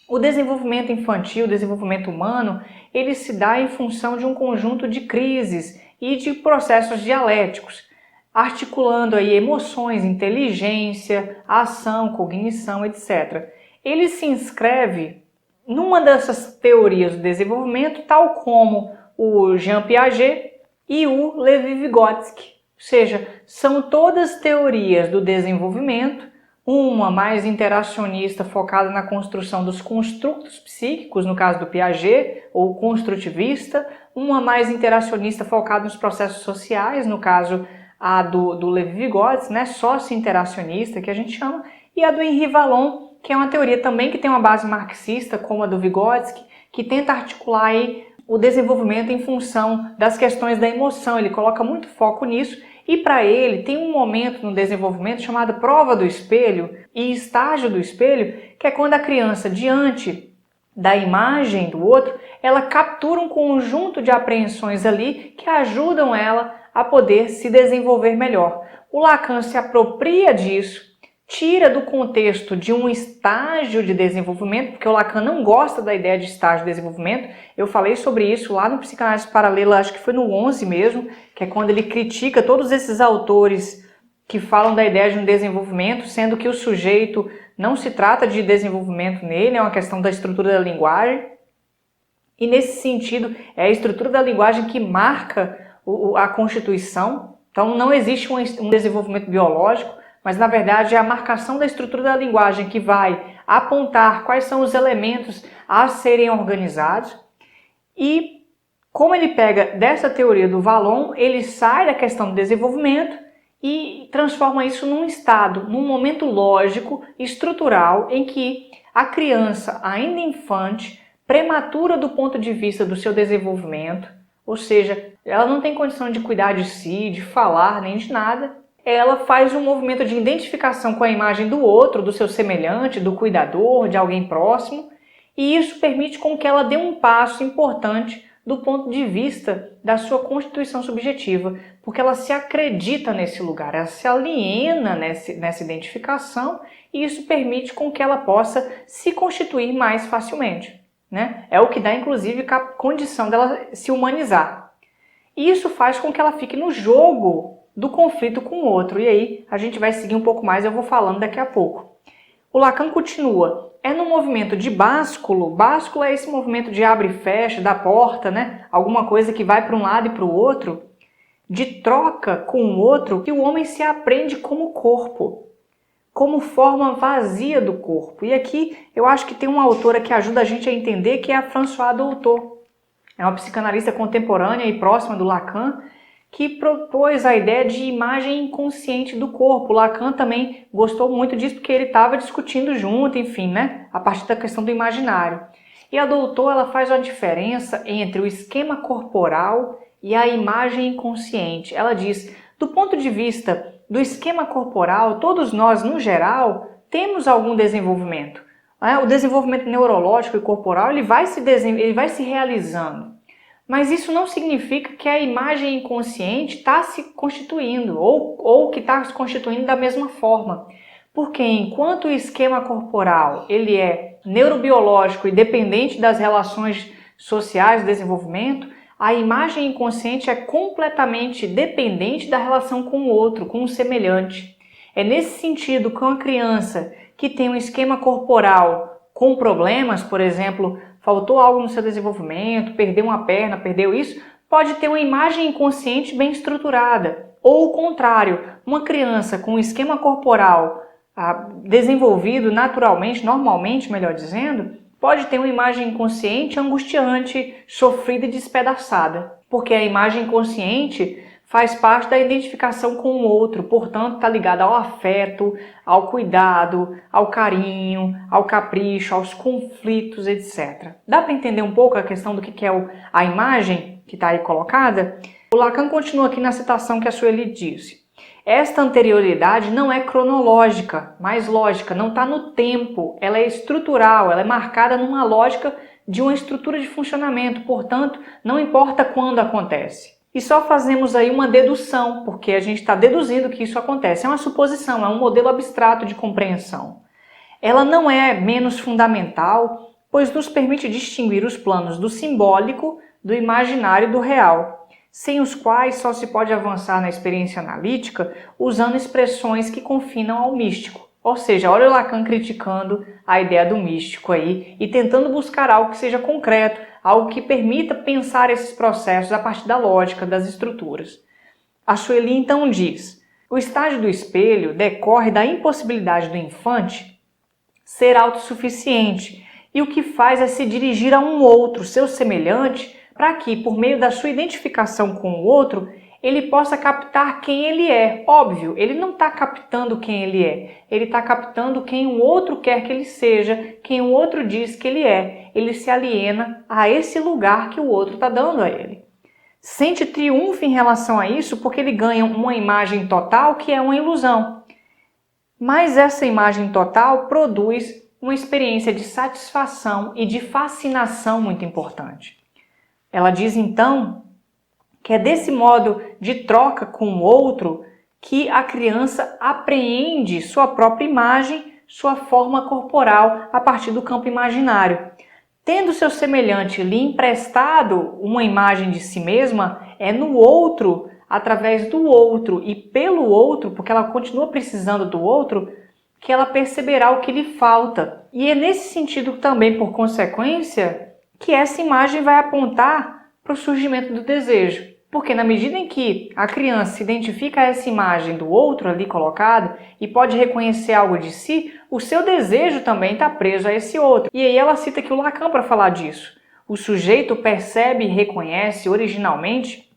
o desenvolvimento infantil, o desenvolvimento humano, ele se dá em função de um conjunto de crises e de processos dialéticos, articulando aí emoções, inteligência, ação, cognição, etc. Ele se inscreve numa dessas teorias do desenvolvimento, tal como o Jean Piaget e o Levi-Vygotsky. Ou seja, são todas teorias do desenvolvimento, uma mais interacionista focada na construção dos construtos psíquicos, no caso do Piaget, ou construtivista, uma mais interacionista focada nos processos sociais, no caso a do Levi-Vygotsky, né, sócio-interacionista, que a gente chama, e a do Henri Vallon, que é uma teoria também que tem uma base marxista, como a do Vygotsky, que tenta articular aí o desenvolvimento em função das questões da emoção. Ele coloca muito foco nisso e para ele tem um momento no desenvolvimento chamado prova do espelho e estágio do espelho, que é quando a criança, diante da imagem do outro, ela captura um conjunto de apreensões ali que ajudam ela a poder se desenvolver melhor. O Lacan se apropria disso, tira do contexto de um estágio de desenvolvimento, porque o Lacan não gosta da ideia de estágio de desenvolvimento. Eu falei sobre isso lá no Psicanálise Paralela, acho que foi no 11 mesmo, que é quando ele critica todos esses autores que falam da ideia de um desenvolvimento, sendo que o sujeito não se trata de desenvolvimento nele, é uma questão da estrutura da linguagem. E nesse sentido, é a estrutura da linguagem que marca a constituição. Então não existe um desenvolvimento biológico, mas na verdade é a marcação da estrutura da linguagem que vai apontar quais são os elementos a serem organizados. E como ele pega dessa teoria do Vallon, ele sai da questão do desenvolvimento e transforma isso num estado, num momento lógico, estrutural, em que a criança, ainda infante, prematura do ponto de vista do seu desenvolvimento, ou seja, ela não tem condição de cuidar de si, de falar, nem de nada, ela faz um movimento de identificação com a imagem do outro, do seu semelhante, do cuidador, de alguém próximo, e isso permite com que ela dê um passo importante do ponto de vista da sua constituição subjetiva, porque ela se acredita nesse lugar, ela se aliena nessa identificação, e isso permite com que ela possa se constituir mais facilmente, né? É o que dá, inclusive, a condição dela se humanizar. E isso faz com que ela fique no jogo do conflito com o outro. E aí a gente vai seguir um pouco mais, eu vou falando daqui a pouco. O Lacan continua. É no movimento de básculo. Básculo é esse movimento de abre e fecha da porta, né? Alguma coisa que vai para um lado e para o outro. De troca com o outro, que o homem se aprende como corpo, como forma vazia do corpo. E aqui eu acho que tem uma autora que ajuda a gente a entender, que é a Françoise Dolto. É uma psicanalista contemporânea e próxima do Lacan, que propôs a ideia de imagem inconsciente do corpo. Lacan também gostou muito disso, porque ele estava discutindo junto, enfim, né, a partir da questão do imaginário. E a Dolto, ela faz uma diferença entre o esquema corporal e a imagem inconsciente. Ela diz, do ponto de vista do esquema corporal, todos nós, no geral, temos algum desenvolvimento. O desenvolvimento neurológico e corporal ele vai se realizando. Mas isso não significa que a imagem inconsciente está se constituindo ou que está se constituindo da mesma forma. Porque enquanto o esquema corporal ele é neurobiológico e dependente das relações sociais do desenvolvimento, a imagem inconsciente é completamente dependente da relação com o outro, com o semelhante. É nesse sentido que uma criança que tem um esquema corporal com problemas, por exemplo, faltou algo no seu desenvolvimento, perdeu uma perna, perdeu isso, pode ter uma imagem inconsciente bem estruturada. Ou o contrário, uma criança com um esquema corporal desenvolvido naturalmente, normalmente, melhor dizendo, pode ter uma imagem inconsciente angustiante, sofrida e despedaçada. Porque a imagem inconsciente faz parte da identificação com o outro, portanto está ligada ao afeto, ao cuidado, ao carinho, ao capricho, aos conflitos, etc. Dá para entender um pouco a questão do que é a imagem que está aí colocada? O Lacan continua aqui na citação que a Sueli disse. Esta anterioridade não é cronológica, mas lógica, não está no tempo, ela é estrutural, ela é marcada numa lógica de uma estrutura de funcionamento, portanto, não importa quando acontece. E só fazemos aí uma dedução, porque a gente está deduzindo que isso acontece. É uma suposição, é um modelo abstrato de compreensão. Ela não é menos fundamental, pois nos permite distinguir os planos do simbólico, do imaginário e do real, sem os quais só se pode avançar na experiência analítica usando expressões que confinam ao místico. Ou seja, olha o Lacan criticando a ideia do místico aí e tentando buscar algo que seja concreto, algo que permita pensar esses processos a partir da lógica das estruturas. A Sueli então diz, o estágio do espelho decorre da impossibilidade do infante ser autossuficiente e o que faz é se dirigir a um outro, seu semelhante, para que, por meio da sua identificação com o outro, ele possa captar quem ele é. Óbvio, ele não está captando quem ele é, ele está captando quem o outro quer que ele seja, quem o outro diz que ele é. Ele se aliena a esse lugar que o outro está dando a ele. Sente triunfo em relação a isso porque ele ganha uma imagem total que é uma ilusão. Mas essa imagem total produz uma experiência de satisfação e de fascinação muito importante. Ela diz então que é desse modo de troca com o outro que a criança apreende sua própria imagem, sua forma corporal a partir do campo imaginário. Tendo seu semelhante lhe emprestado uma imagem de si mesma, é no outro, através do outro e pelo outro, porque ela continua precisando do outro, que ela perceberá o que lhe falta. E é nesse sentido também, por consequência, que essa imagem vai apontar para o surgimento do desejo. Porque na medida em que a criança se identifica a essa imagem do outro ali colocado e pode reconhecer algo de si, o seu desejo também está preso a esse outro. E aí ela cita aqui o Lacan para falar disso. O sujeito percebe e reconhece originalmente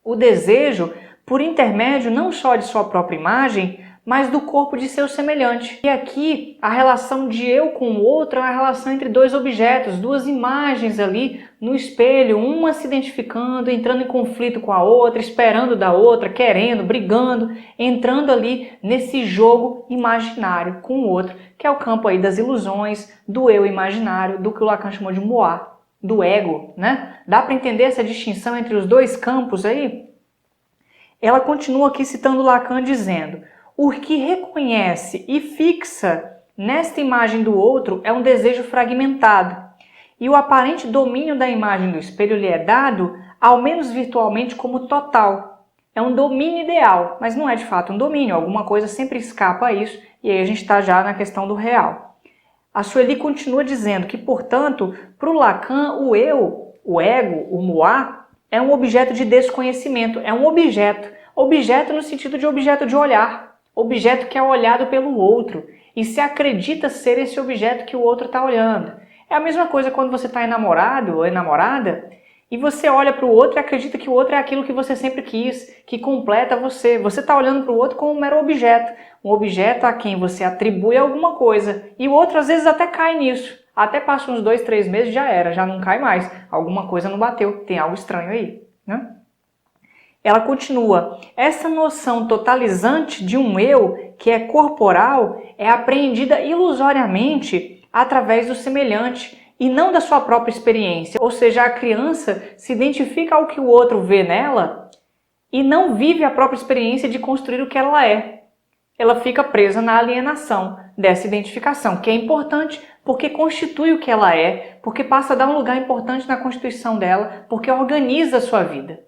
o desejo por intermédio não só de sua própria imagem, mas do corpo de seu semelhante. E aqui a relação de eu com o outro é uma relação entre dois objetos, duas imagens ali no espelho, uma se identificando, entrando em conflito com a outra, esperando da outra, querendo, brigando, entrando ali nesse jogo imaginário com o outro, que é o campo aí das ilusões, do eu imaginário, do que o Lacan chamou de moi, do ego, né? Dá para entender essa distinção entre os dois campos aí? Ela continua aqui citando Lacan dizendo: o que reconhece e fixa nesta imagem do outro é um desejo fragmentado, e o aparente domínio da imagem do espelho lhe é dado, ao menos virtualmente, como total. É um domínio ideal, mas não é de fato um domínio, alguma coisa sempre escapa a isso, e aí a gente está já na questão do real. A Sueli continua dizendo que, portanto, para o Lacan, o eu, o ego, o moi, é um objeto de desconhecimento, é um objeto no sentido de objeto de olhar. Objeto que é olhado pelo outro e se acredita ser esse objeto que o outro está olhando. É a mesma coisa quando você está enamorado ou enamorada e você olha para o outro e acredita que o outro é aquilo que você sempre quis, que completa você. Você está olhando para o outro como um mero objeto, um objeto a quem você atribui alguma coisa e o outro às vezes até cai nisso. Até passa uns 2, 3 meses, já era, já não cai mais. Alguma coisa não bateu, tem algo estranho aí, né? Ela continua, essa noção totalizante de um eu, que é corporal, é apreendida ilusoriamente através do semelhante e não da sua própria experiência. Ou seja, a criança se identifica ao que o outro vê nela e não vive a própria experiência de construir o que ela é. Ela fica presa na alienação dessa identificação, que é importante porque constitui o que ela é, porque passa a dar um lugar importante na constituição dela, porque organiza a sua vida.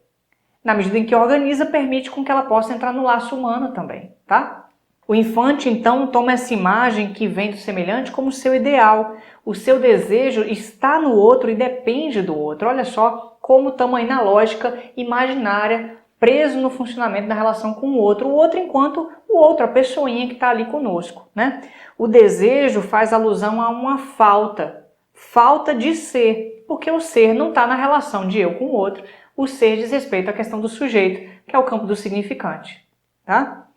Na medida em que organiza, permite com que ela possa entrar no laço humano também, tá? O infante, então, toma essa imagem que vem do semelhante como seu ideal. O seu desejo está no outro e depende do outro. Olha só como estamos aí na lógica imaginária, preso no funcionamento da relação com o outro enquanto o outro, a pessoinha que está ali conosco, né? O desejo faz alusão a uma falta de ser, porque o ser não está na relação de eu com o outro. O ser diz respeito à questão do sujeito, que é o campo do significante, tá?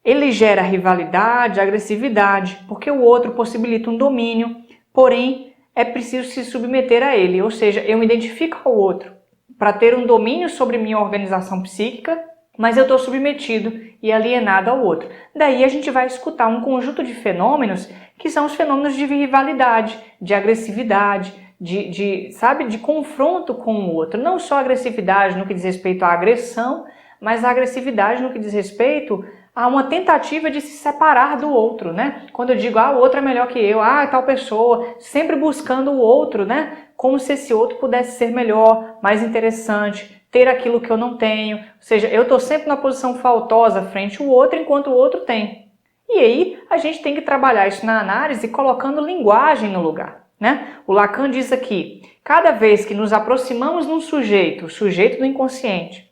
Ele gera rivalidade, agressividade, porque o outro possibilita um domínio, porém é preciso se submeter a ele, ou seja, eu me identifico ao outro para ter um domínio sobre minha organização psíquica, mas eu estou submetido e alienado ao outro. Daí a gente vai escutar um conjunto de fenômenos que são os fenômenos de rivalidade, de agressividade, de confronto com o outro. Não só agressividade no que diz respeito à agressão, mas a agressividade no que diz respeito a uma tentativa de se separar do outro, né? Quando eu digo, o outro é melhor que eu, tal pessoa, sempre buscando o outro, né? Como se esse outro pudesse ser melhor, mais interessante, ter aquilo que eu não tenho. Ou seja, eu estou sempre na posição faltosa frente ao outro, enquanto o outro tem. E aí, a gente tem que trabalhar isso na análise, colocando linguagem no lugar, né? O Lacan diz aqui, cada vez que nos aproximamos de um sujeito, o sujeito do inconsciente,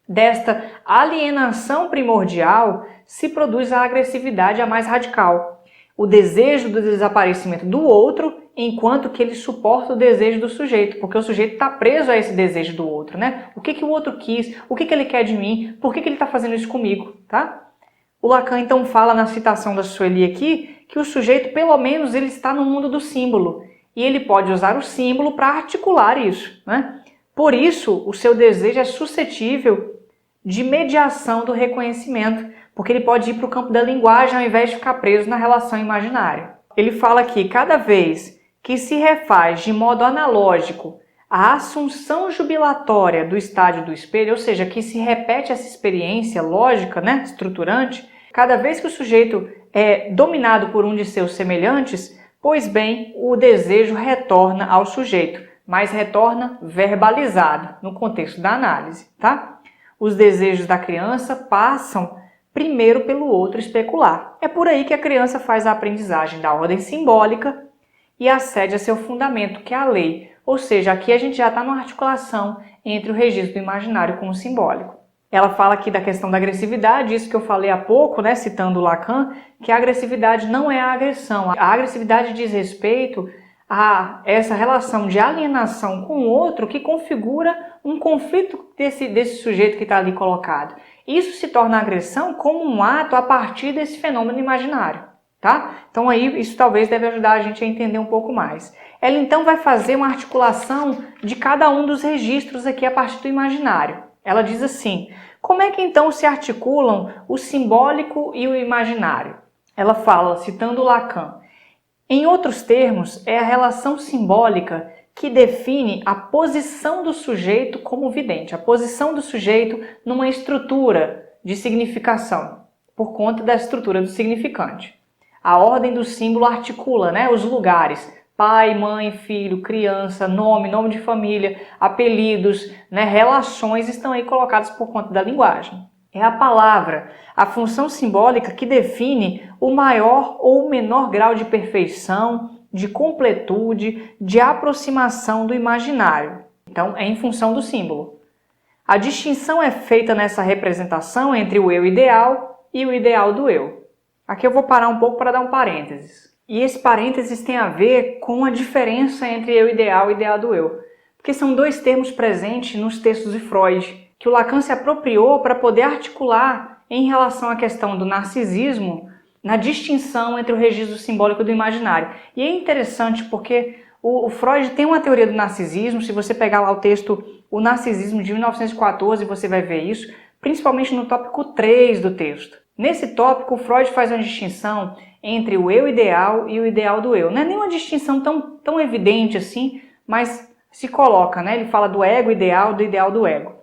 desta alienação primordial, se produz a agressividade a mais radical, o desejo do desaparecimento do outro enquanto que ele suporta o desejo do sujeito, porque o sujeito está preso a esse desejo do outro, né? O que o outro quis, o que ele quer de mim, por que ele está fazendo isso comigo, tá? O Lacan então fala na citação da Sueli aqui que o sujeito, pelo menos, ele está no mundo do símbolo e ele pode usar o símbolo para articular isso, né? Por isso, o seu desejo é suscetível de mediação do reconhecimento, porque ele pode ir para o campo da linguagem ao invés de ficar preso na relação imaginária. Ele fala que cada vez que se refaz de modo analógico a assunção jubilatória do estádio do espelho, ou seja, que se repete essa experiência lógica, né, estruturante, cada vez que o sujeito é dominado por um de seus semelhantes, pois bem, o desejo retorna ao sujeito, mas retorna verbalizado no contexto da análise, tá? Os desejos da criança passam primeiro pelo outro especular. É por aí que a criança faz a aprendizagem da ordem simbólica e acede a seu fundamento, que é a lei. Ou seja, aqui a gente já está numa articulação entre o registro do imaginário com o simbólico. Ela fala aqui da questão da agressividade, isso que eu falei há pouco, né, citando Lacan, que a agressividade não é a agressão. A agressividade diz respeito a essa relação de alienação com o outro que configura um conflito desse sujeito que está ali colocado. Isso se torna agressão como um ato a partir desse fenômeno imaginário, tá? Então aí isso talvez deve ajudar a gente a entender um pouco mais. Ela então vai fazer uma articulação de cada um dos registros aqui a partir do imaginário. Ela diz assim: como é que então se articulam o simbólico e o imaginário? Ela fala, citando Lacan, em outros termos, é a relação simbólica que define a posição do sujeito como vidente, a posição do sujeito numa estrutura de significação, por conta da estrutura do significante. A ordem do símbolo articula, né, os lugares, pai, mãe, filho, criança, nome de família, apelidos, né, relações estão aí colocadas por conta da linguagem. É a palavra, a função simbólica que define o maior ou o menor grau de perfeição, de completude, de aproximação do imaginário. Então, é em função do símbolo. A distinção é feita nessa representação entre o eu ideal e o ideal do eu. Aqui eu vou parar um pouco para dar um parênteses. E esse parênteses tem a ver com a diferença entre eu ideal e ideal do eu. Porque são dois termos presentes nos textos de Freud, que o Lacan se apropriou para poder articular em relação à questão do narcisismo, na distinção entre o registro simbólico e do imaginário. E é interessante porque o Freud tem uma teoria do narcisismo, se você pegar lá o texto O Narcisismo de 1914, você vai ver isso, principalmente no tópico 3 do texto. Nesse tópico, o Freud faz uma distinção entre o eu ideal e o ideal do eu. Não é nenhuma distinção tão evidente assim, mas se coloca, né? Ele fala do ego ideal, do ideal do ego.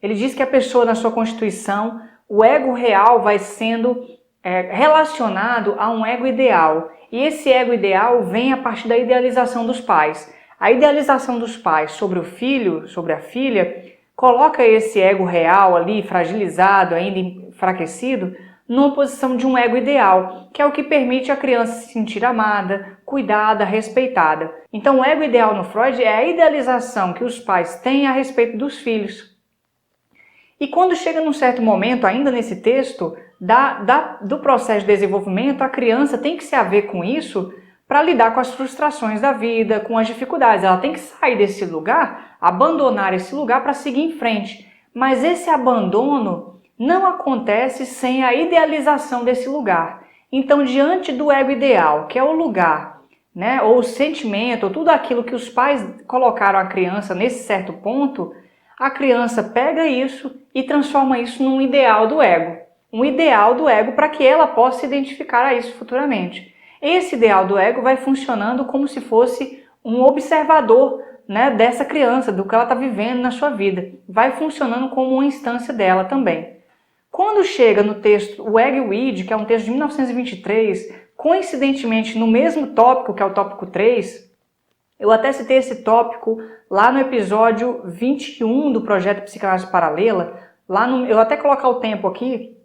Ele diz que a pessoa, na sua constituição, o ego real vai sendo relacionado a um ego ideal. E esse ego ideal vem a partir da idealização dos pais. A idealização dos pais sobre o filho, sobre a filha, coloca esse ego real ali, fragilizado, ainda enfraquecido, numa posição de um ego ideal, que é o que permite a criança se sentir amada, cuidada, respeitada. Então o ego ideal no Freud é a idealização que os pais têm a respeito dos filhos. E quando chega num certo momento, ainda nesse texto, do processo de desenvolvimento, a criança tem que se haver com isso para lidar com as frustrações da vida, com as dificuldades. Ela tem que sair desse lugar, abandonar esse lugar para seguir em frente. Mas esse abandono não acontece sem a idealização desse lugar. Então, diante do ego ideal, que é o lugar, né, ou o sentimento, ou tudo aquilo que os pais colocaram a criança nesse certo ponto, a criança pega isso e transforma isso num ideal do ego. Um ideal do ego para que ela possa se identificar a isso futuramente. Esse ideal do ego vai funcionando como se fosse um observador, né, dessa criança, do que ela está vivendo na sua vida. Vai funcionando como uma instância dela também. Quando chega no texto O Ego e o Id, que é um texto de 1923, coincidentemente no mesmo tópico, que é o tópico 3, eu até citei esse tópico lá no episódio 21 do Projeto Psicanálise Paralela, eu vou até colocar o tempo aqui,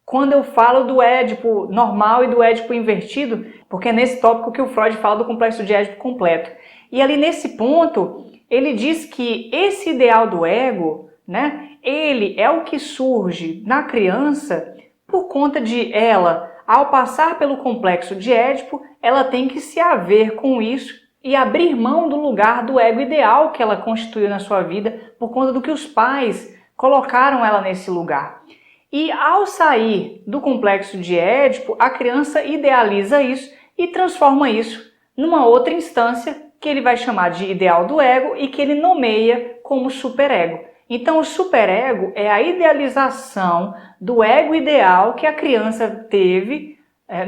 quando eu falo do Édipo normal e do Édipo invertido, porque é nesse tópico que o Freud fala do complexo de Édipo completo. E ali nesse ponto, ele diz que esse ideal do ego, né, ele é o que surge na criança por conta de ela ao passar pelo complexo de Édipo, ela tem que se haver com isso e abrir mão do lugar do ego ideal que ela constituiu na sua vida por conta do que os pais colocaram ela nesse lugar. E ao sair do complexo de Édipo, a criança idealiza isso e transforma isso numa outra instância que ele vai chamar de ideal do ego e que ele nomeia como superego. Então o superego é a idealização do ego ideal que a criança teve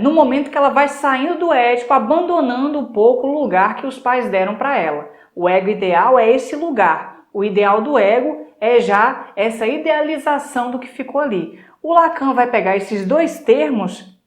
no momento que ela vai saindo do Édipo, abandonando um pouco o lugar que os pais deram para ela. O ego ideal é esse lugar. O ideal do ego é já essa idealização do que ficou ali. O Lacan vai pegar esses dois termos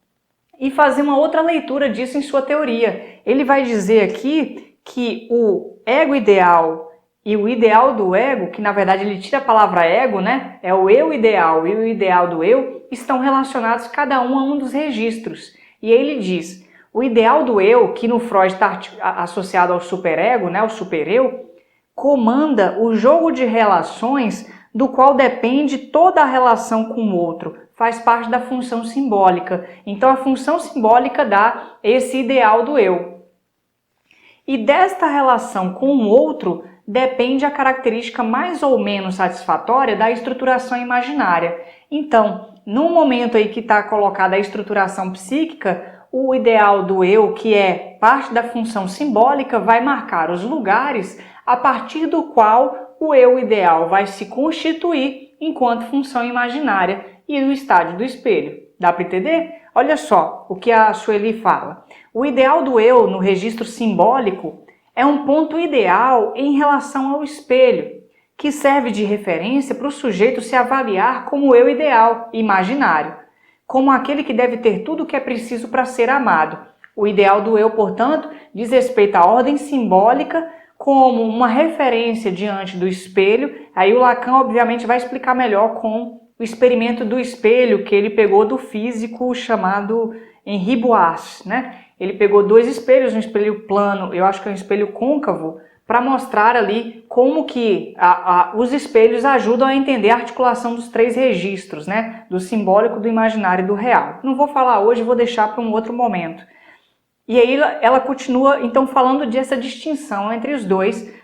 e fazer uma outra leitura disso em sua teoria. Ele vai dizer aqui que o ego ideal e o ideal do ego, que na verdade ele tira a palavra ego, né? É o eu ideal e o ideal do eu, estão relacionados cada um a um dos registros. E aí ele diz, o ideal do eu, que no Freud está associado ao superego, né? O supereu, comanda o jogo de relações do qual depende toda a relação com o outro, faz parte da função simbólica. Então a função simbólica dá esse ideal do eu. E desta relação com o outro depende a característica mais ou menos satisfatória da estruturação imaginária. Então, no momento aí que está colocada a estruturação psíquica, o ideal do eu, que é parte da função simbólica, vai marcar os lugares a partir do qual o eu ideal vai se constituir enquanto função imaginária e no estádio do espelho. Dá para entender? Olha só o que a Sueli fala. O ideal do eu no registro simbólico é um ponto ideal em relação ao espelho, que serve de referência para o sujeito se avaliar como eu ideal, imaginário, como aquele que deve ter tudo o que é preciso para ser amado. O ideal do eu, portanto, diz respeito à ordem simbólica como uma referência diante do espelho. Aí o Lacan, obviamente, vai explicar melhor com o experimento do espelho que ele pegou do físico chamado Henri Boas, né? Ele pegou dois espelhos, um espelho plano, eu acho que é um espelho côncavo, para mostrar ali como que os espelhos ajudam a entender a articulação dos três registros, né? Do simbólico, do imaginário e do real. Não vou falar hoje, vou deixar para um outro momento. E aí ela continua, então, falando dessa distinção entre os dois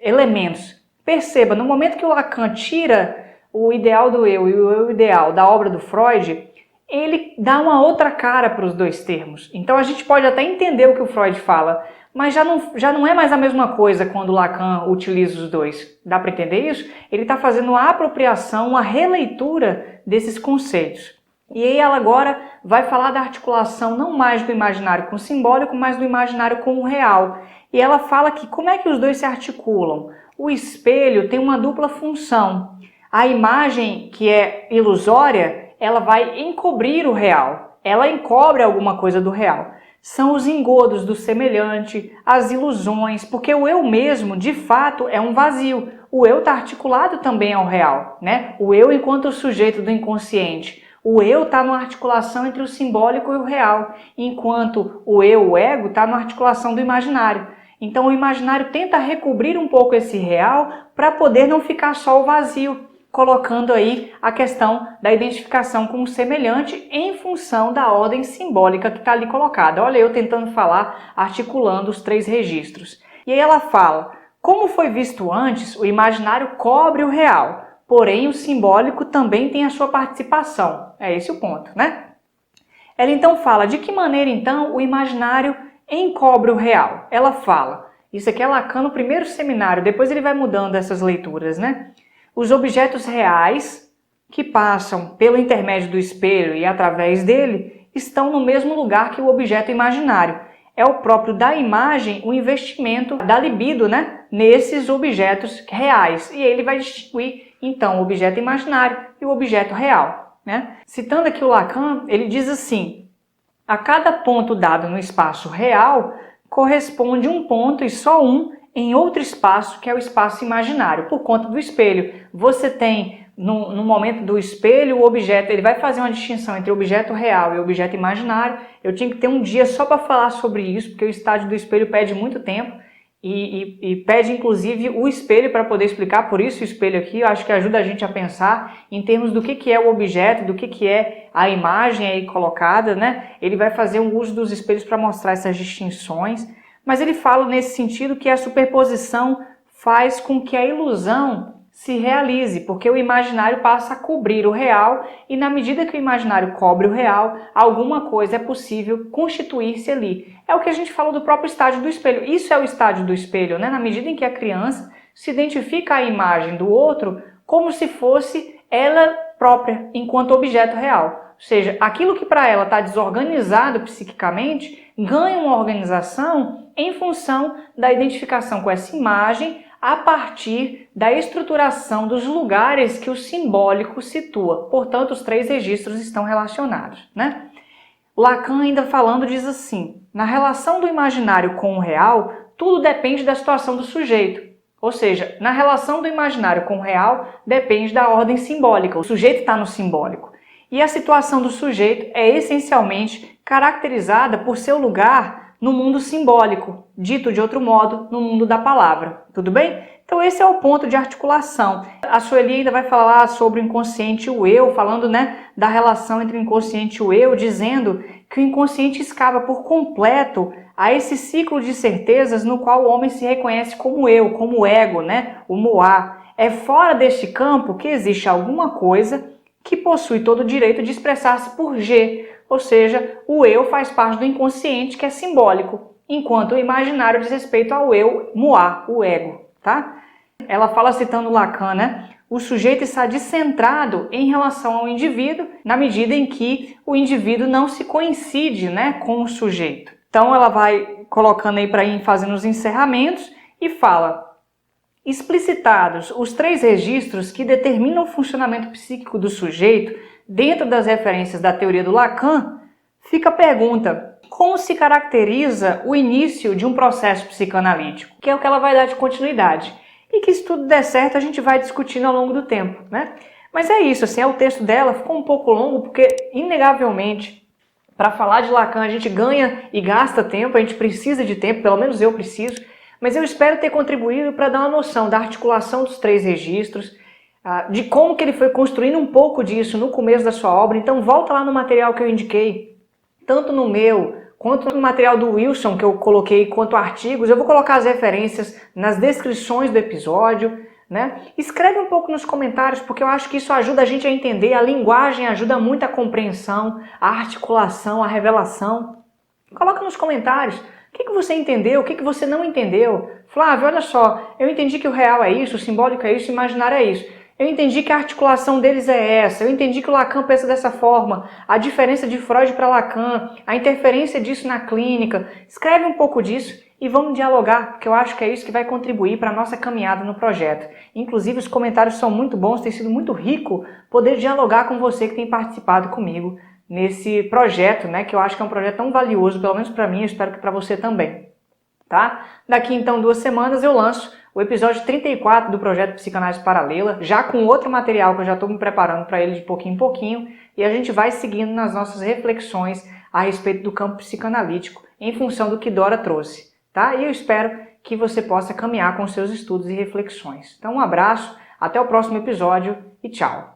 elementos. Perceba, no momento que o Lacan tira o ideal do eu e o eu ideal da obra do Freud, ele dá uma outra cara para os dois termos. Então a gente pode até entender o que o Freud fala, mas já não é mais a mesma coisa quando o Lacan utiliza os dois. Dá para entender isso? Ele está fazendo uma apropriação, uma releitura desses conceitos. E aí ela agora vai falar da articulação não mais do imaginário com o simbólico, mas do imaginário com o real. E ela fala que como é que os dois se articulam? O espelho tem uma dupla função. A imagem que é ilusória, ela vai encobrir o real. Ela encobre alguma coisa do real. São os engodos do semelhante, as ilusões, porque o eu mesmo, de fato, é um vazio. O eu está articulado também ao real, né? O eu enquanto sujeito do inconsciente. O eu está numa articulação entre o simbólico e o real, enquanto o eu, o ego, está numa articulação do imaginário. Então o imaginário tenta recobrir um pouco esse real para poder não ficar só o vazio, colocando aí a questão da identificação com o semelhante em função da ordem simbólica que está ali colocada. Olha eu tentando falar, articulando os três registros. E aí ela fala, como foi visto antes, o imaginário cobre o real, porém o simbólico também tem a sua participação. É esse o ponto, né? Ela então fala, de que maneira então o imaginário encobre o real? Ela fala, isso aqui é Lacan no primeiro seminário, depois ele vai mudando essas leituras, né? Os objetos reais, que passam pelo intermédio do espelho e através dele, estão no mesmo lugar que o objeto imaginário. É o próprio da imagem o investimento da libido, né? Nesses objetos reais. E ele vai distinguir, então, o objeto imaginário e o objeto real, né? Citando aqui o Lacan, ele diz assim, a cada ponto dado no espaço real, corresponde um ponto e só um em outro espaço, que é o espaço imaginário, por conta do espelho. Você tem, no momento do espelho, o objeto, ele vai fazer uma distinção entre o objeto real e o objeto imaginário. Eu tinha que ter um dia só para falar sobre isso, porque o estágio do espelho pede muito tempo. e pede inclusive o espelho para poder explicar, por isso o espelho aqui, eu acho que ajuda a gente a pensar em termos do que é o objeto, do que é a imagem aí colocada, né? Ele vai fazer um uso dos espelhos para mostrar essas distinções, mas ele fala nesse sentido que a superposição faz com que a ilusão se realize, porque o imaginário passa a cobrir o real e na medida que o imaginário cobre o real, alguma coisa é possível constituir-se ali. É o que a gente falou do próprio estágio do espelho. Isso é o estágio do espelho, né? Na medida em que a criança se identifica a imagem do outro como se fosse ela própria, enquanto objeto real. Ou seja, aquilo que para ela está desorganizado psiquicamente ganha uma organização em função da identificação com essa imagem a partir da estruturação dos lugares que o simbólico situa. Portanto, os 3 registros estão relacionados, né? Lacan, ainda falando, diz assim: na relação do imaginário com o real, tudo depende da situação do sujeito. Ou seja, na relação do imaginário com o real, depende da ordem simbólica. O sujeito está no simbólico. E a situação do sujeito é essencialmente caracterizada por seu lugar no mundo simbólico, dito de outro modo, no mundo da palavra. Tudo bem? Então esse é o ponto de articulação. A Sueli ainda vai falar sobre o inconsciente e o eu, falando, né, da relação entre o inconsciente e o eu, dizendo que o inconsciente escapa por completo a esse ciclo de certezas no qual o homem se reconhece como eu, como ego, né, o moá. É fora deste campo que existe alguma coisa que possui todo o direito de expressar-se por G, ou seja, o eu faz parte do inconsciente, que é simbólico, enquanto o imaginário diz respeito ao eu, moá, o ego, tá? Ela fala, citando Lacan, né? O sujeito está descentrado em relação ao indivíduo, na medida em que o indivíduo não se coincide, né, com o sujeito. Então ela vai colocando aí para ir fazendo os encerramentos e fala: explicitados os 3 registros que determinam o funcionamento psíquico do sujeito dentro das referências da teoria do Lacan, fica a pergunta: como se caracteriza o início de um processo psicanalítico? Que é o que ela vai dar de continuidade. E que, se tudo der certo, a gente vai discutindo ao longo do tempo, né? Mas é isso, assim, o texto dela ficou um pouco longo, porque, inegavelmente, para falar de Lacan a gente ganha e gasta tempo, a gente precisa de tempo, pelo menos eu preciso, mas eu espero ter contribuído para dar uma noção da articulação dos 3 registros, de como que ele foi construindo um pouco disso no começo da sua obra. Então volta lá no material que eu indiquei, tanto no meu quanto no material do Wilson que eu coloquei, quanto artigos. Eu vou colocar as referências nas descrições do episódio, né? Escreve um pouco nos comentários, porque eu acho que isso ajuda a gente a entender, a linguagem ajuda muito a compreensão, a articulação, a revelação. Coloca nos comentários o que você entendeu, o que você não entendeu. Flávio, olha só, eu entendi que o real é isso, o simbólico é isso, o imaginário é isso. Eu entendi que a articulação deles é essa, eu entendi que o Lacan pensa dessa forma, a diferença de Freud para Lacan, a interferência disso na clínica. Escreve um pouco disso e vamos dialogar, porque eu acho que é isso que vai contribuir para a nossa caminhada no projeto. Inclusive, os comentários são muito bons, tem sido muito rico poder dialogar com você que tem participado comigo nesse projeto, né, que eu acho que é um projeto tão valioso, pelo menos para mim, eu espero que para você também. Tá? Daqui então 2 semanas eu lanço o episódio 34 do projeto Psicanálise Paralela, já com outro material que eu já estou me preparando para ele de pouquinho em pouquinho, e a gente vai seguindo nas nossas reflexões a respeito do campo psicanalítico em função do que Dora trouxe. Tá? E eu espero que você possa caminhar com seus estudos e reflexões. Então um abraço, até o próximo episódio e tchau!